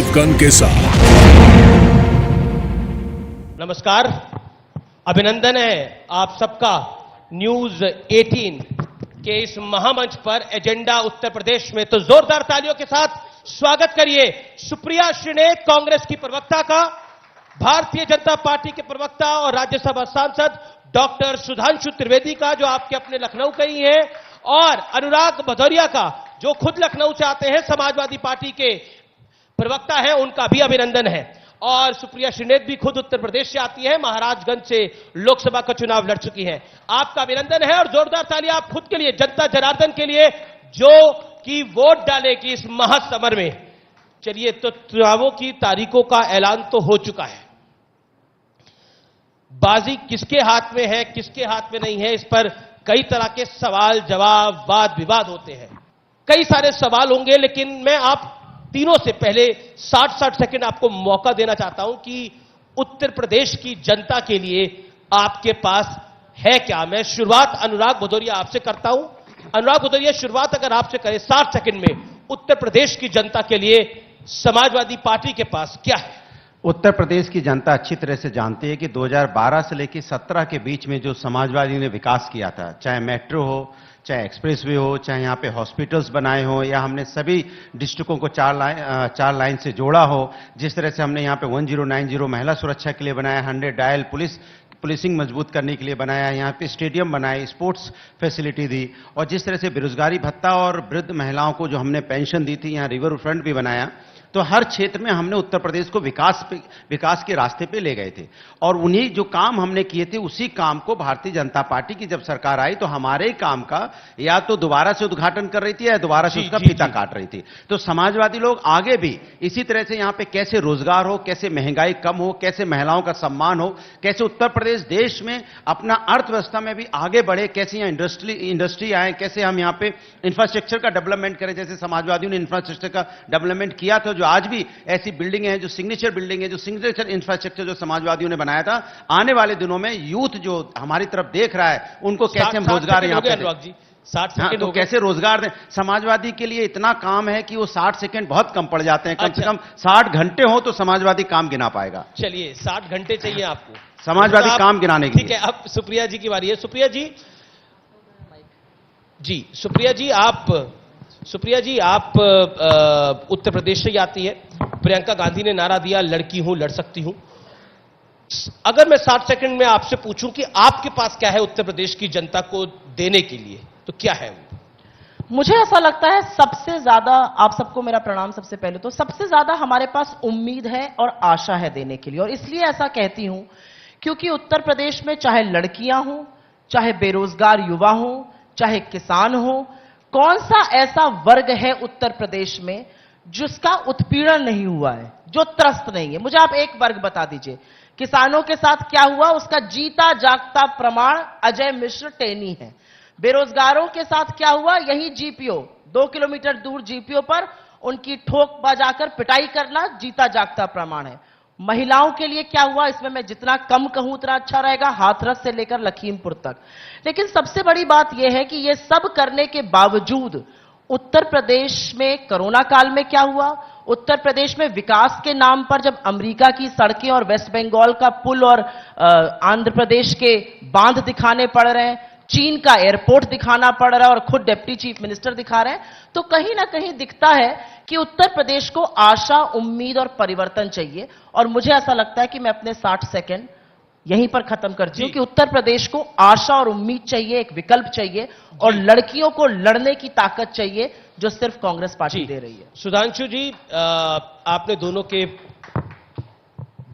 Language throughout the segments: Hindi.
पॉपकॉर्न के साथ। नमस्कार, अभिनंदन है आप सबका न्यूज 18 के इस महामंच पर एजेंडा उत्तर प्रदेश में। तो जोरदार तालियों के साथ स्वागत करिए सुप्रिया श्रीनेत, कांग्रेस की प्रवक्ता का, भारतीय जनता पार्टी के प्रवक्ता और राज्यसभा सांसद डॉक्टर सुधांशु त्रिवेदी का, जो आपके अपने लखनऊ के ही हैं, और अनुराग भदौरिया का, जो खुद लखनऊ से आते हैं, समाजवादी पार्टी के प्रवक्ता हैं, उनका भी अभिनंदन है। और सुप्रिया श्रीनेत भी खुद उत्तर प्रदेश से आती है, महाराजगंज से लोकसभा का चुनाव लड़ चुकी हैं। आपका अभिनंदन है और जोरदार तालियां आप खुद के लिए, जनता जनार्दन के लिए, जो कि वोट डालेगी इस महासमर में। चलिए, तो चुनावों की तारीखों का ऐलान तो हो चुका है। बाजी किसके हाथ में है, किसके हाथ में नहीं है, इस पर कई तरह के सवाल जवाब, वाद विवाद होते हैं। कई सारे सवाल होंगे, लेकिन मैं आप तीनों से पहले 60 सेकंड आपको मौका देना चाहता हूं कि उत्तर प्रदेश की जनता के लिए आपके पास है क्या। मैं शुरुआत अनुराग भदौरिया आपसे करता हूं। अनुराग भदौरिया, शुरुआत अगर आपसे करें 60 सेकंड में, उत्तर प्रदेश की जनता के लिए समाजवादी पार्टी के पास क्या है? उत्तर प्रदेश की जनता अच्छी तरह से जानती है कि 2012 से लेकर 17 के बीच में जो समाजवादी ने विकास किया था, चाहे मेट्रो हो, चाहे एक्सप्रेसवे हो, चाहे यहाँ पे हॉस्पिटल्स बनाए हो, या हमने सभी डिस्ट्रिक्टों को चार लाइन से जोड़ा हो, जिस तरह से हमने यहाँ पे 1090 महिला सुरक्षा के लिए बनाया, 100 डायल पुलिसिंग मजबूत करने के लिए बनाया, यहाँ पे स्टेडियम बनाए, स्पोर्ट्स फैसिलिटी दी, और जिस तरह से बेरोजगारी भत्ता और वृद्ध महिलाओं को जो हमने पेंशन दी थी, यहाँ रिवर फ्रंट भी बनाया। तो हर क्षेत्र में हमने उत्तर प्रदेश को विकास के रास्ते पे ले गए थे, और उन्हीं जो काम हमने किए थे, उसी काम को भारतीय जनता पार्टी की जब सरकार आई तो हमारे ही काम का या तो दोबारा से उद्घाटन कर रही थी या दोबारा से उसका फीता काट रही थी। तो समाजवादी लोग आगे भी इसी तरह से यहाँ पे कैसे रोजगार हो, कैसे महंगाई कम हो, कैसे महिलाओं का सम्मान हो, कैसे उत्तर प्रदेश देश में अपना अर्थव्यवस्था में भी आगे बढ़े, कैसे यहाँ इंडस्ट्री आए, कैसे हम यहाँ पे इंफ्रास्ट्रक्चर का डेवलपमेंट करें, जैसे समाजवादियों ने इंफ्रास्ट्रक्चर का डेवलपमेंट किया था। जो आज भी ऐसी बिल्डिंग है, जो सिग्नेचर बिल्डिंग है, जो सिग्नेचर इंफ्रास्ट्रक्चर जो समाजवादियों ने बनाया था, आने वाले दिनों में यूथ जो हमारी तरफ देख रहा है, उनको कैसे हम रोजगार यहाँ पे 60 सेकंड तो कैसे रोजगार दें। समाजवादी के लिए इतना काम है कि वो 60 सेकंड बहुत कम पड़ जाते हैं। कम से कम 60 घंटे हो तो समाजवादी काम गिना पाएगा। चलिए, 60 घंटे चाहिए आपको समाजवादी काम गिनाने के लिए। ठीक है, अब सुप्रिया जी की बारी है। सुप्रिया जी, आप उत्तर प्रदेश से आती है। प्रियंका गांधी ने नारा दिया, लड़की हूं लड़ सकती हूं। अगर मैं 60 सेकंड में आपसे पूछूं कि आपके पास क्या है उत्तर प्रदेश की जनता को देने के लिए, तो क्या है वो? मुझे ऐसा लगता है सबसे ज्यादा, आप सबको मेरा प्रणाम सबसे पहले, तो सबसे ज्यादा हमारे पास उम्मीद है और आशा है देने के लिए। और इसलिए ऐसा कहती हूं क्योंकि उत्तर प्रदेश में चाहे लड़कियां हों, चाहे बेरोजगार युवा हों, चाहे किसान हो, कौन सा ऐसा वर्ग है उत्तर प्रदेश में जिसका उत्पीड़न नहीं हुआ है, जो त्रस्त नहीं है? मुझे आप एक वर्ग बता दीजिए। किसानों के साथ क्या हुआ, उसका जीता जागता प्रमाण अजय मिश्र टेनी है। बेरोजगारों के साथ क्या हुआ, यही जीपीओ, 2 किलोमीटर दूर जीपीओ पर उनकी ठोक बजाकर पिटाई करना जीता जागता प्रमाण है। महिलाओं के लिए क्या हुआ, इसमें मैं जितना कम कहूं उतना अच्छा रहेगा, हाथरस से लेकर लखीमपुर तक। लेकिन सबसे बड़ी बात यह है कि यह सब करने के बावजूद उत्तर प्रदेश में कोरोना काल में क्या हुआ, उत्तर प्रदेश में विकास के नाम पर जब अमेरिका की सड़कें और वेस्ट बंगाल का पुल और आंध्र प्रदेश के बांध दिखाने पड़ रहे हैं, चीन का एयरपोर्ट दिखाना पड़ रहा है और खुद डिप्टी चीफ मिनिस्टर दिखा रहे हैं, तो कहीं ना कहीं दिखता है कि उत्तर प्रदेश को आशा, उम्मीद और परिवर्तन चाहिए। और मुझे ऐसा लगता है कि मैं अपने 60 सेकंड यहीं पर खत्म करती हूं कि उत्तर प्रदेश को आशा और उम्मीद चाहिए, एक विकल्प चाहिए, और लड़कियों को लड़ने की ताकत चाहिए, जो सिर्फ कांग्रेस पार्टी दे रही है। सुधांशु जी, आपने दोनों के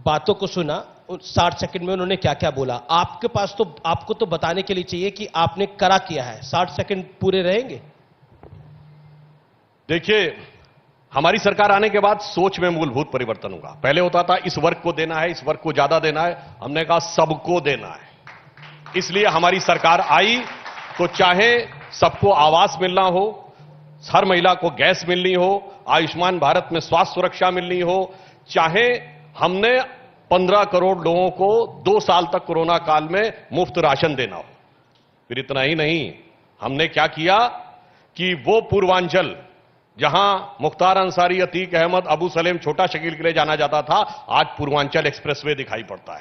बातों को सुना, 60 सेकंड में उन्होंने क्या क्या बोला। आपके पास तो, आपको तो बताने के लिए चाहिए कि आपने करा किया है। 60 सेकंड पूरे रहेंगे? देखिए, हमारी सरकार आने के बाद सोच में मूलभूत परिवर्तन होगा। पहले होता था इस वर्ग को देना है, इस वर्ग को ज्यादा देना है, हमने कहा सबको देना है। इसलिए हमारी सरकार आई तो चाहे सबको आवास मिलना हो, हर महिला को गैस मिलनी हो, आयुष्मान भारत में स्वास्थ्य सुरक्षा मिलनी हो, चाहे हमने 15 करोड़ लोगों को 2 साल तक कोरोना काल में मुफ्त राशन देना हो। फिर इतना ही नहीं, हमने क्या किया कि वो पूर्वांचल जहां मुख्तार अंसारी, अतीक अहमद, अबू सलेम, छोटा शकील के लिए जाना जाता था, आज पूर्वांचल एक्सप्रेसवे दिखाई पड़ता है,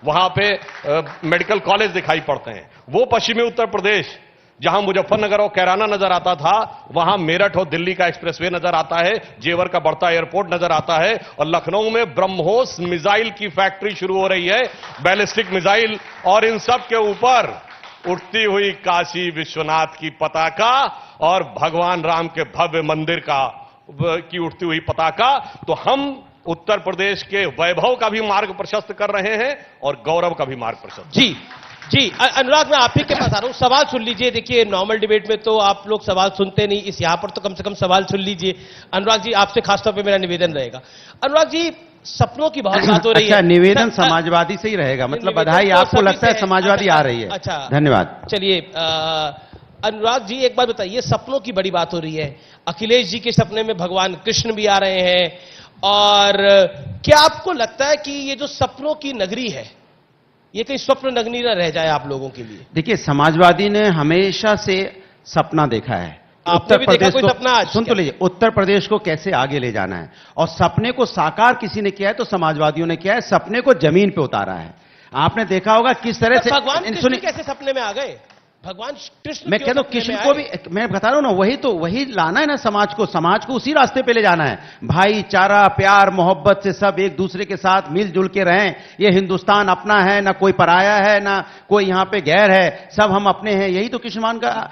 वहां पे मेडिकल कॉलेज दिखाई पड़ते हैं। वो पश्चिमी उत्तर प्रदेश जहां मुजफ्फरनगर और कैराना नजर आता था, वहां मेरठ और दिल्ली का एक्सप्रेसवे नजर आता है, जेवर का बढ़ता एयरपोर्ट नजर आता है, और लखनऊ में ब्रह्मोस मिसाइल की फैक्ट्री शुरू हो रही है, बैलिस्टिक मिसाइल, और इन सब के ऊपर उठती हुई काशी विश्वनाथ की पताका और भगवान राम के भव्य मंदिर की उठती हुई पताका। तो हम उत्तर प्रदेश के वैभव का भी मार्ग प्रशस्त कर रहे हैं और गौरव का भी मार्ग प्रशस्त। जी अनुराग, मैं आप ही के पास आ रहा हूं, सवाल सुन लीजिए। देखिए, नॉर्मल डिबेट में तो आप लोग सवाल सुनते नहीं, इस यहां पर तो कम से कम सवाल सुन लीजिए। अनुराग जी, आपसे खासतौर पे मेरा निवेदन रहेगा। अनुराग जी, सपनों की बहुत बात हो रही अच्छा, है। निवेदन समाजवादी से ही रहेगा, मतलब बधाई तो आपको सभी लगता है से समाजवादी आ रही है। अच्छा, धन्यवाद। चलिए, अनुराग जी, एक बात बताइए, सपनों की बड़ी बात हो रही है। अखिलेश जी के सपने में भगवान कृष्ण भी आ रहे हैं, और क्या आपको लगता है कि ये जो सपनों की नगरी है, ये कहीं स्वप्न नगरी न रह जाए आप लोगों के लिए? देखिए, समाजवादी ने हमेशा से सपना देखा है। आपने भी देखा कोई सपना आज? सुन तो लीजिए, उत्तर प्रदेश को कैसे आगे ले जाना है, और सपने को साकार किसी ने किया है तो समाजवादियों ने किया है, सपने को जमीन पे उतारा है। आपने देखा होगा किस तरह से। भगवान कृष्ण कैसे सपने में आ गए? भगवान कृष्ण, मैं कहता हूं कृष्ण को भी, मैं बता रहा हूं ना, वही लाना है ना समाज को उसी रास्ते पे ले जाना है। भाईचारा, प्यार, मोहब्बत से सब एक दूसरे के साथ मिलजुल के रहें। ये हिंदुस्तान अपना है, ना कोई पराया है, ना कोई यहां पे गैर है, सब हम अपने हैं। यही तो कृष्ण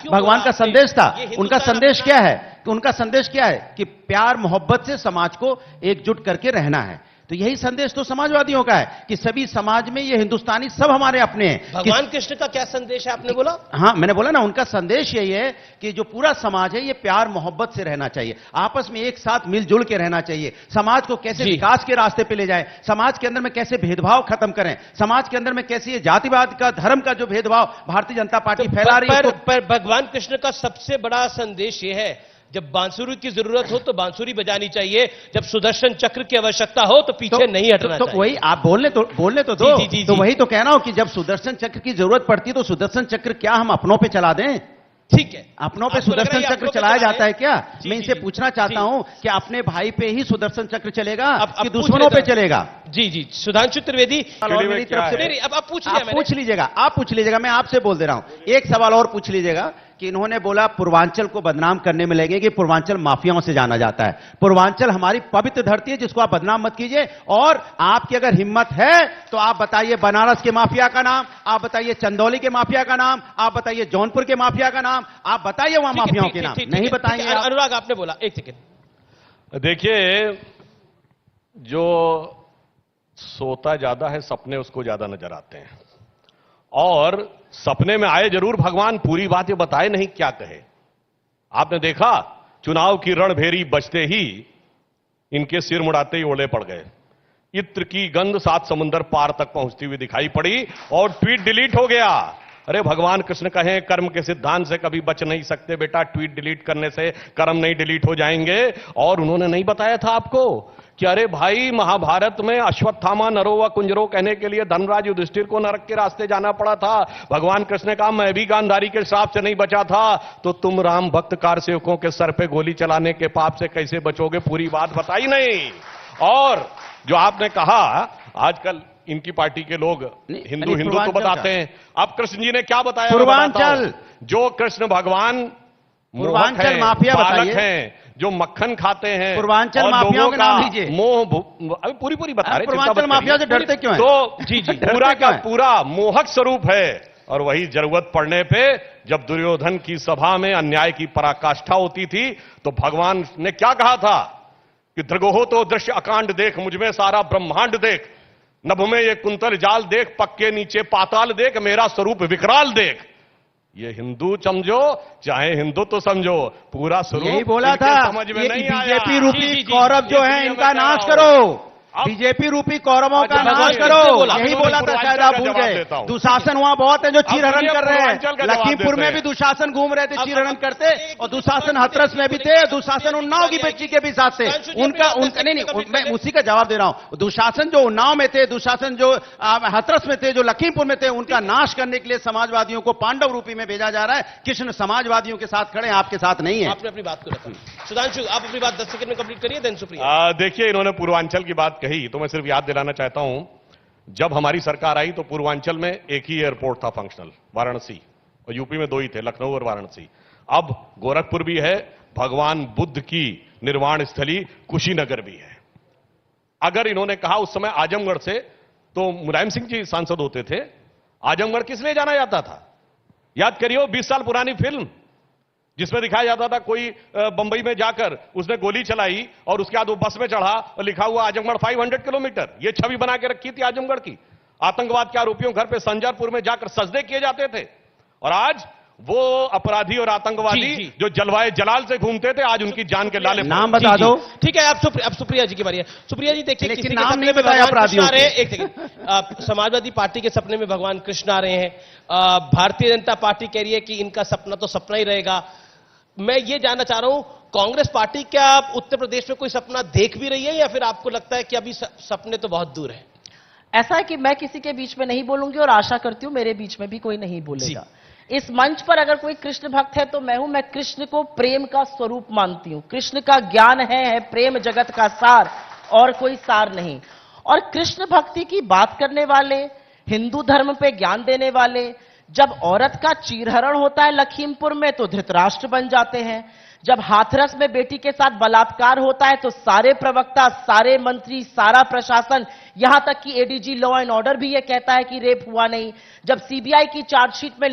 भगवान का संदेश था। उनका संदेश क्या है? उनका संदेश क्या है कि प्यार मोहब्बत से समाज को एकजुट करके रहना है। तो यही संदेश तो समाजवादियों का है कि सभी समाज में ये हिंदुस्तानी सब हमारे अपने हैं। भगवान कृष्ण का क्या संदेश है, आपने बोला? हाँ, मैंने बोला ना, उनका संदेश यही है कि जो पूरा समाज है ये प्यार मोहब्बत से रहना चाहिए, आपस में एक साथ मिलजुल के रहना चाहिए। समाज को कैसे विकास के रास्ते पे ले जाए, समाज के अंदर में कैसे भेदभाव खत्म करें, समाज के अंदर में कैसे ये जातिवाद का, धर्म का जो भेदभाव भारतीय जनता पार्टी फैला रही है। पर भगवान कृष्ण का सबसे बड़ा संदेश ये है, जब बांसुरी की जरूरत हो तो बांसुरी बजानी चाहिए, जब सुदर्शन चक्र की आवश्यकता हो तो पीछे नहीं हटना चाहिए। वही आप बोलने तो दो। तो वही तो कह रहा हूं कि जब सुदर्शन चक्र की जरूरत पड़ती है तो सुदर्शन चक्र क्या हम अपनों पे चला दें? ठीक है, अपनों पे सुदर्शन चक्र चलाया जाता है क्या? मैं इनसे पूछना चाहता हूं कि अपने भाई पे ही सुदर्शन चक्र चलेगा कि दुश्मनों पे चलेगा? जी, सुधांशु त्रिवेदी, मेरी तरफ से अब आप पूछ लीजिएगा, मैं आपसे बोल दे रहा हूं। एक सवाल और पूछ लीजिएगा कि इन्होंने बोला पूर्वांचल को बदनाम करने में लगे कि पूर्वांचल माफियाओं से जाना जाता है। पूर्वांचल हमारी पवित्र धरती है, जिसको आप बदनाम मत कीजिए। और आपकी अगर हिम्मत है तो आप बताइए बनारस के माफिया का नाम, आप बताइए चंदौली के माफिया का नाम, आप बताइए जौनपुर के माफिया का नाम, आप बताइए वहां माफियाओं के नाम। नहीं बताएंगे? अनुराग, आपने बोला, एक सेकेंड। देखिए, जो सोता ज्यादा है, सपने उसको ज्यादा नजर आते हैं, और सपने में आए जरूर भगवान, पूरी बात ये बताए नहीं क्या कहे। आपने देखा, चुनाव की रणभेरी बजते ही इनके सिर मुड़ाते ही ओले पड़ गए। इत्र की गंध 7 समुंदर पार तक पहुंचती हुई दिखाई पड़ी और ट्वीट डिलीट हो गया। अरे भगवान कृष्ण कहें, कर्म के सिद्धांत से कभी बच नहीं सकते बेटा, ट्वीट डिलीट करने से कर्म नहीं डिलीट हो जाएंगे। और उन्होंने नहीं बताया था आपको कि अरे भाई, महाभारत में अश्वत्थामा नरो व कुंजरो कहने के लिए धर्मराज युधिष्ठिर को नरक के रास्ते जाना पड़ा था। भगवान कृष्ण ने कहा, मैं भी गांधारी के श्राप से नहीं बचा था, तो तुम राम भक्त कार सेवकों के सर पे गोली चलाने के पाप से कैसे बचोगे? पूरी बात बताई नहीं। और जो आपने कहा, आजकल इनकी पार्टी के लोग हिंदू तो बताते हैं, अब कृष्ण जी ने क्या बताया? पूर्वांचल, जो कृष्ण भगवान पूर्वांचल माफिया बताइए, जो मक्खन खाते हैं, पूर्वांचल माफियाओं के नाम लीजिए। मोह, अभी पूरी बता रहे, पूर्वांचल माफिया से डरते क्यों हैं? तो जी पूरा का पूरा मोहक स्वरूप है। और वही जरूरत पड़ने पे जब दुर्योधन की सभा में अन्याय की पराकाष्ठा होती थी तो भगवान ने क्या कहा था कि दृगोहो तो दृश्य अकांड देख, मुझमें सारा ब्रह्मांड देख, नभ में ये कुंतल जाल देख, पक्के नीचे पाताल देख, मेरा स्वरूप विकराल देख। ये हिंदू समझो चाहे हिंदू तो समझो, पूरा स्वरूप यही बोला था, समझ में नहीं आया। बीजेपी रूपी कौरव जो है इनका नाश करो, बीजेपी रूपी कौरवों आज का भगवान नाश किसने करो, बोला? यही इन्होंने बोला था, शायद आप भूल पूर्वांचल का गए। जवाब देता हूं। दुशासन वहां बहुत है जो चीरहरण अब कर रहे पूर्वांचल हैं। का जवाब लखीमपुर देते में हैं। भी दुशासन घूम रहे थे, अब- चीरहरण अब- करते, और दुशासन हाथरस में भी थे, दुशासन उन्नाव की बच्ची के भी साथ थे। उनका नहीं, मैं उसी का जवाब दे रहा हूं। दुशासन जो उन्नाव में थे, दुशासन जो हाथरस में थे, जो लखीमपुर में थे, उनका नाश करने के लिए समाजवादियों को पांडव रूपी में भेजा जा रहा है। कृष्ण समाजवादियों के साथ खड़े हैं, आपके साथ नहीं है। आपने अपनी बात को रखा। सुधांशु, आप अपनी बात 10 सेकंड में कंप्लीट करिए, देन सुप्रिया। देखिए, इन्होंने पूर्वांचल की बात कही तो मैं सिर्फ याद दिलाना चाहता हूं, जब हमारी सरकार आई तो पूर्वांचल में एक ही एयरपोर्ट था फंक्शनल, वाराणसी, और यूपी में 2 ही थे, लखनऊ और वाराणसी। अब गोरखपुर भी है, भगवान बुद्ध की निर्वाण स्थली कुशीनगर भी है। अगर इन्होंने कहा उस समय आजमगढ़ से, तो मुलायम सिंह जी सांसद होते थे, आजमगढ़ किस लिए जाना जाता था? याद करिए, 20 साल पुरानी फिल्म जिसमें दिखाया जाता था कोई बंबई में जाकर उसने गोली चलाई और उसके बाद वो बस में चढ़ा और लिखा हुआ आजमगढ़ 500 किलोमीटर। ये छवि बना के रखी थी आजमगढ़ की। आतंकवाद के आरोपियों घर पे संजरपुर में जाकर सजदे किए जाते थे, और आज वो अपराधी और आतंकवादी जी, जी। जो जलवाए जलाल से घूमते थे, आज उनकी जान के लाले नाम पड़े। बता जी, दो। जी। ठीक है, अब सुप्रिया जी की बारी है। सुप्रिया जी, देखिए, लेकिन किसी के नाम सपने नहीं में बताया भगवान अपराधियों कृष्ण आ रहे हैं। के। एक सेकंड, समाजवादी पार्टी के सपने में भगवान कृष्ण आ रहे हैं। भारतीय जनता पार्टी कह रही है कि इनका सपना तो सपना ही रहेगा। मैं ये जानना चाह रहा हूं, कांग्रेस पार्टी क्या उत्तर प्रदेश में कोई सपना देख भी रही है, या फिर आपको लगता है कि अभी सपने तो बहुत दूर है? ऐसा है कि मैं किसी के बीच में नहीं बोलूंगी और आशा करती हूं मेरे बीच में भी कोई नहीं बोलेगा। इस मंच पर अगर कोई कृष्ण भक्त है तो मैं हूं। मैं कृष्ण को प्रेम का स्वरूप मानती हूं। कृष्ण का ज्ञान है प्रेम जगत का सार, और कोई सार नहीं। और कृष्ण भक्ति की बात करने वाले, हिंदू धर्म पे ज्ञान देने वाले, जब औरत का चीरहरण होता है लखीमपुर में तो धृतराष्ट्र बन जाते हैं। जब हाथरस में बेटी के साथ बलात्कार होता है तो सारे प्रवक्ता, सारे मंत्री, सारा प्रशासन, यहां तक कि एडीजी लॉ एंड ऑर्डर भी यह कहता है कि रेप हुआ नहीं। जब सीबीआई की चार्जशीट में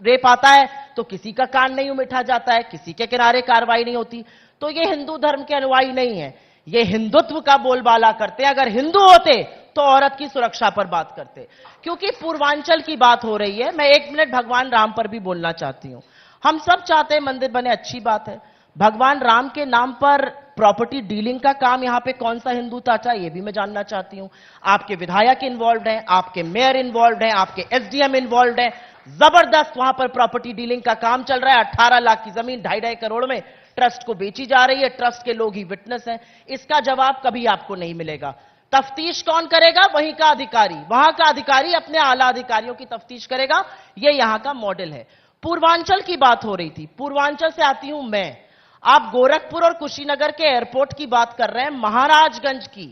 रेप आता है तो किसी का कान नहीं उमिटा जाता है, किसी के किनारे कार्रवाई नहीं होती। तो ये हिंदू धर्म के अनुयायी नहीं है, ये हिंदुत्व का बोलबाला करते हैं। अगर हिंदू होते तो औरत की सुरक्षा पर बात करते। क्योंकि पूर्वांचल की बात हो रही है, मैं 1 मिनट भगवान राम पर भी बोलना चाहती हूं। हम सब चाहते हैं मंदिर बने, अच्छी बात है। भगवान राम के नाम पर प्रॉपर्टी डीलिंग का काम यहां पे कौन सा हिंदू चाचा, ये भी मैं जानना चाहती हूं। आपके विधायक इन्वॉल्व हैं, आपके मेयर इन्वॉल्व हैं, आपके एसडीएम इन्वॉल्व हैं। जबरदस्त वहां पर प्रॉपर्टी डीलिंग का काम चल रहा है। 18 लाख की जमीन 2.5 करोड़ में ट्रस्ट को बेची जा रही है। ट्रस्ट के लोग ही विटनेस हैं। इसका जवाब कभी आपको नहीं मिलेगा। तफ्तीश कौन करेगा? वहीं का अधिकारी, वहां का अधिकारी अपने आला अधिकारियों की तफ्तीश करेगा। यह यहां का मॉडल है। पूर्वांचल की बात हो रही थी, पूर्वांचल से आती हूं मैं। आप गोरखपुर और कुशीनगर के एयरपोर्ट की बात कर रहे हैं। महाराजगंज की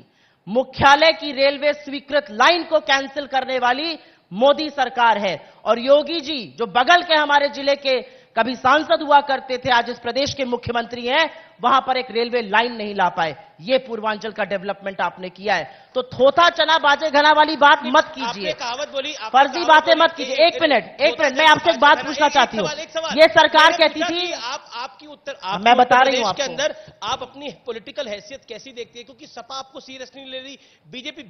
मुख्यालय की रेलवे स्वीकृत लाइन को कैंसिल करने वाली मोदी सरकार है। और योगी जी जो बगल के हमारे जिले के कभी सांसद हुआ करते थे, आज इस प्रदेश के मुख्यमंत्री हैं, वहां पर एक रेलवे लाइन नहीं ला पाए। ये पूर्वांचल का डेवलपमेंट आपने किया है। तो थोथा चना बाजे घना वाली बात मत कीजिए, कहावत बोली, फर्जी बातें मत कीजिए। एक मिनट मैं आपसे एक बात पूछना चाहती हूँ। ये सरकार कहती थी, आपकी उत्तर मैं बता रही हूं के आपको। अंदर आप अपनी पॉलिटिकल हैसियत कैसी देखती है? क्योंकि सपा आपको सीरियस नहीं ले रही,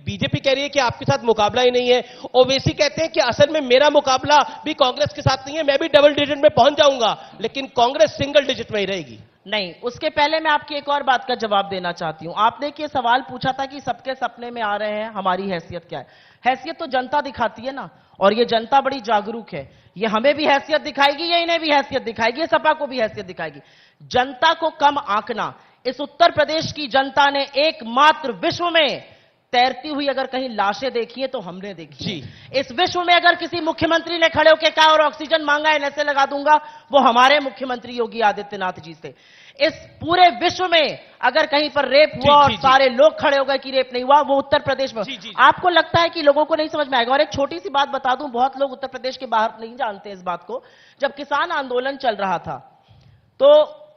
बीजेपी कह रही है कि आपके साथ मुकाबला ही नहीं है। ओवैसी कहते हैं कि असल में मेरा मुकाबला भी कांग्रेस के साथ नहीं है, मैं भी डबल डिजिट में पहुंच जाऊंगा, लेकिन कांग्रेस सिंगल डिजिट में ही रहेगी। नहीं, उसके पहले मैं आपकी एक और बात का जवाब देना चाहती हूं। आपने एक ये सवाल पूछा था कि सबके सपने में आ रहे हैं, हमारी हैसियत क्या है? हैसियत तो जनता दिखाती है ना, और ये जनता बड़ी जागरूक है। ये हमें भी हैसियत दिखाएगी, ये इन्हें भी हैसियत दिखाएगी, ये सपा को भी हैसियत दिखाएगी। जनता को कम आंकना। इस उत्तर प्रदेश की जनता ने एकमात्र विश्व में तैरती हुई अगर कहीं लाशें देखी है तो हमने देखी जी। इस विश्व में अगर किसी मुख्यमंत्री ने खड़े होकर कहा और ऑक्सीजन मांगा है ऐसे लगा दूंगा, वो हमारे मुख्यमंत्री योगी आदित्यनाथ जी से। इस पूरे विश्व में अगर कहीं पर रेप हुआ और सारे लोग खड़े हो गए कि रेप नहीं हुआ, वो उत्तर प्रदेश में। आपको लगता है कि लोगों को नहीं समझ में आएगा? और एक छोटी सी बात बता दूं, बहुत लोग उत्तर प्रदेश के बाहर नहीं जानते इस बात को। जब किसान आंदोलन चल रहा था तो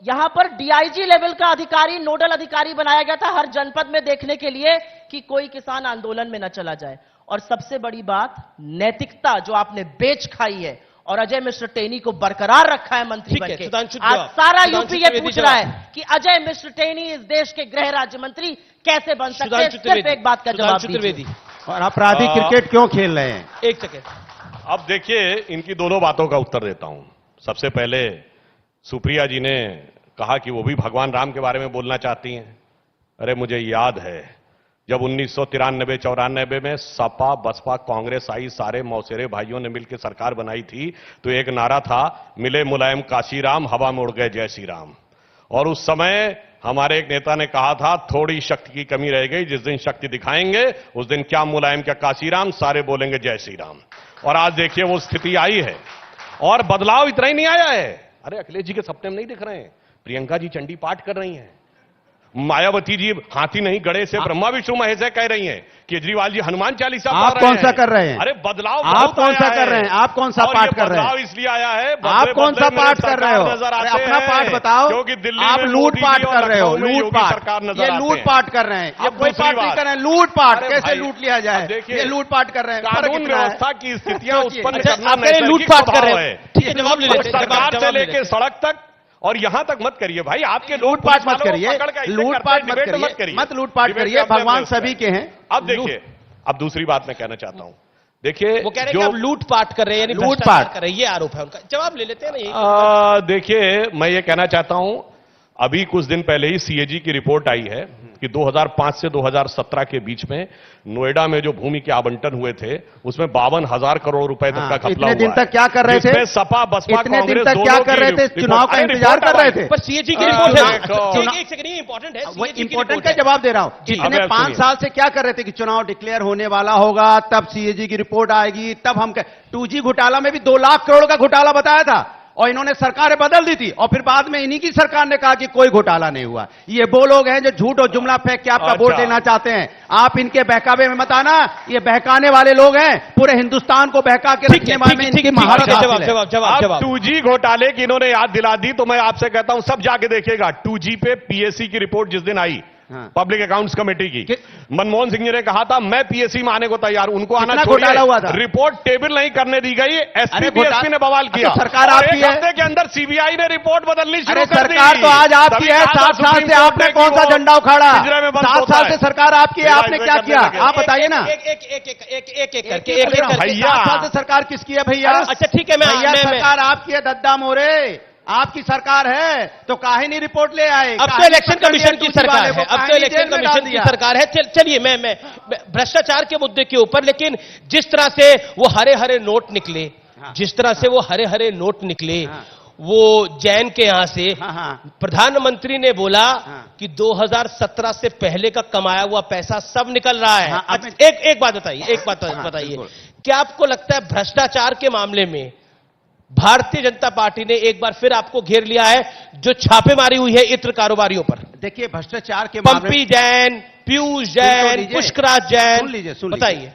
यहां पर डीआईजी लेवल का अधिकारी, नोडल अधिकारी बनाया गया था हर जनपद में देखने के लिए कि कोई किसान आंदोलन में न चला जाए। और सबसे बड़ी बात, नैतिकता जो आपने बेच खाई है और अजय मिश्र टेनी को बरकरार रखा है मंत्री बनके। आज सारा यूपी ये पूछ रहा है कि अजय मिश्र टेनी इस देश के गृह राज्य मंत्री कैसे बन सकते हैं? सिर्फ एक बात का जवाब दीजिए। और अपराधी क्रिकेट क्यों खेल रहे हैं? एक सेकेंड, अब देखिए, इनकी दोनों बातों का उत्तर देता हूं। सबसे पहले सुप्रिया जी ने कहा कि वो भी भगवान राम के बारे में बोलना चाहती हैं। अरे मुझे याद है जब 1993-94 में सपा बसपा कांग्रेस आई, सारे मौसेरे भाइयों ने मिलकर सरकार बनाई थी, तो एक नारा था, मिले मुलायम काशीराम, हवा में उड़ गए जय श्री राम। और उस समय हमारे एक नेता ने कहा था, थोड़ी शक्ति की कमी रह गई, जिस दिन शक्ति दिखाएंगे उस दिन क्या मुलायम क्या काशीराम, सारे बोलेंगे जय श्री राम। और आज देखिए वो स्थिति आई है। और बदलाव इतना ही नहीं आया है, अरे अखिलेश जी के सपने में नहीं दिख रहे हैं, प्रियंका जी चंडी पाठ कर रही हैं, मायावती जी हाथी नहीं गड़े से ब्रह्मा विष्णु महेश है कह रही हैं, केजरीवाल जी हनुमान चालीसा आप कौन सा कर रहे हैं? अरे बदलाव आप कौन सा कर रहे हैं? आप कौन सा पाठ कर रहे हैं? बदलाव इसलिए आया है, आप कौन सा पाठ कर रहे हो? अपना पाठ बताओ। क्योंकि दिल्ली आप में लूट पाठ कर रहे हो, लखनऊ में लूट योगी पाठ। सरकार नजर ये आते लूट हैं। पाठ कर रहे हैं, ये अब कोई दूसरी पाठ नहीं बात। कर रहे हैं, लूट पाठ। अरे कैसे भाई, लूट लिया जाए? अब देखिए, ये लूट पाठ कर रहे हैं। फर्क कानून इतना है। व्यवस्था की स्थितियां सोचिए। उत्पन्न अच्छा, करना आप कह रहे हैं लूट नैसर्गिक पाट कर स्वभाव रहे है। हैं। ठीक है, जवाब ले लेते हैं, सरकार से जवाब ले लेके लेते हैं। सड़क तक और यहां तक मत करिए भाई, आपके लोग लूटपाट मत पुलिस वालों को करिए, पकड़ के ऐसे लूटपाट करते हैं, मत डिबेट करिए, मत लूटपाट डिबेट करिए, अपने भगवान अपने उसमें। सभी के हैं। अब देखिए, अब दूसरी बात मैं कहना चाहता हूं, देखिए वो कह रहे हैं कि आप लूट पाट कर रहे हैं, यानी लूट भ्रष्टाचार पाट। कर रहे हैं, ये आरोप है उनका। जवाब ले लेते हैं ना यही। देखिए, मैं ये कहना चाहता हूं, अभी कुछ दिन पहले ही सीएजी की रिपोर्ट आई है कि 2005 से 2017 के बीच में नोएडा में जो भूमि के आवंटन हुए थे, उसमें 52,000 करोड़ रुपए तक का घपला इतने हुआ दिन है। तक क्या कर रहे थे? जिसमें सपा बसपा इतने दिन कांग्रेस तक क्या दोनों कर की रहे थे? रिपोर्ट- चुनाव का अरे इंतजार रिपोर्ट कर रहे आई। थे। पर सीएजी की रिपोर्ट है। चुनाव- एक सेकंड, ये इंपॉर्टेंट है। वो CAG की इंपॉर्टेंट रिपोर्ट का है। जवाब दे रहा हूं। जी, इतने अब 5 सुनिए। साल से क्या कर रहे थे कि चुनाव डिक्लेयर होने वाला होगा, तब सीएजी की रिपोर्ट आएगी, तब हम 2G घोटाला में भी 2 लाख करोड़ का घोटाला बताया था, और इन्होंने सरकारें बदल दी थी, और फिर बाद में इन्हीं की सरकार ने कहा कि कोई घोटाला नहीं हुआ। ये वो लोग हैं जो झूठ और जुमला फेंक के आपका वोट अच्छा। लेना चाहते हैं। आप इनके बहकावे में मत आना, ये बहकाने वाले लोग हैं, पूरे हिंदुस्तान को बहका के ठीक रखने है, वाले ठीक है, इनकी ठीक है, महारत जवाब, हासिल है। जवाब, जवाब, अब जवाब। 2G घोटाले की इन्होंने याद दिला दी, तो मैं आपसे कहता हूं सब जाके देखिएगा 2G पे पीएससी की रिपोर्ट जिस दिन आई, हाँ। पब्लिक अकाउंट्स कमेटी की, मनमोहन सिंह जी ने कहा था मैं पीएससी में आने को तैयार हूं, उनको आना कितना घोटाला हुआ था? रिपोर्ट टेबल नहीं करने दी गई, एसपी अरे बीएसपी ने बवाल किया। अच्छा, सरकार और आपकी एक है। हफ्ते के अंदर सीबीआई ने रिपोर्ट बदलनी शुरू अरे कर दी। सरकार तो आज आपकी तभी है। कहा था 7 साल सुप्रीम से कोर्ट आपने ने कौन कि सा वो झंडा उखाड़ा? पिंजरे में बंद 7 होता साल है। से सरकार आपकी है, आपने क्या किया? आप बताइए ना। एक करके, एक करके। भैया। 7 साल से सरकार किसकी है भैया? अच्छा, ठीक है, मैं- भैया मैं- सरकार आपकी है, दद्दा मोरे, आपकी सरकार है, तो काहे नहीं रिपोर्ट ले आए? अब तो काहे इलेक्शन पकड़ लिए कमीशन की 2G सरकार वाले है, को? अब काहे तो नहीं इलेक्शन जेल में डाल कमीशन की दिया? सरकार है। चलिए, मैं भ्रष्टाचार के मुद्दे के ऊपर, लेकिन जिस तरह से वो हरे हरे नोट निकले, हाँ। जिस तरह से वो हरे हरे नोट निकले, हाँ। वो जैन के यहां से, हाँ, हाँ। प्रधानमंत्री ने बोला हाँ। कि 2017 से पहले का कमाया हुआ पैसा सब निकल रहा है। हाँ, अच्छा, आपने- एक बात बताइए, एक बात हाँ, बताइए, बिल्कुल। क्या आपको लगता है भ्रष्टाचार के मामले में भारतीय जनता पार्टी ने एक बार फिर आपको घेर लिया है, जो छापेमारी हुई है इत्र कारोबारियों पर? देखिए, भ्रष्टाचार के मामले पंपी जैन, पीयूष सुन तो जैन, लीजिए। पुष्कराज जैन, सुन लीजिए, सुन लीजिए। बताइए।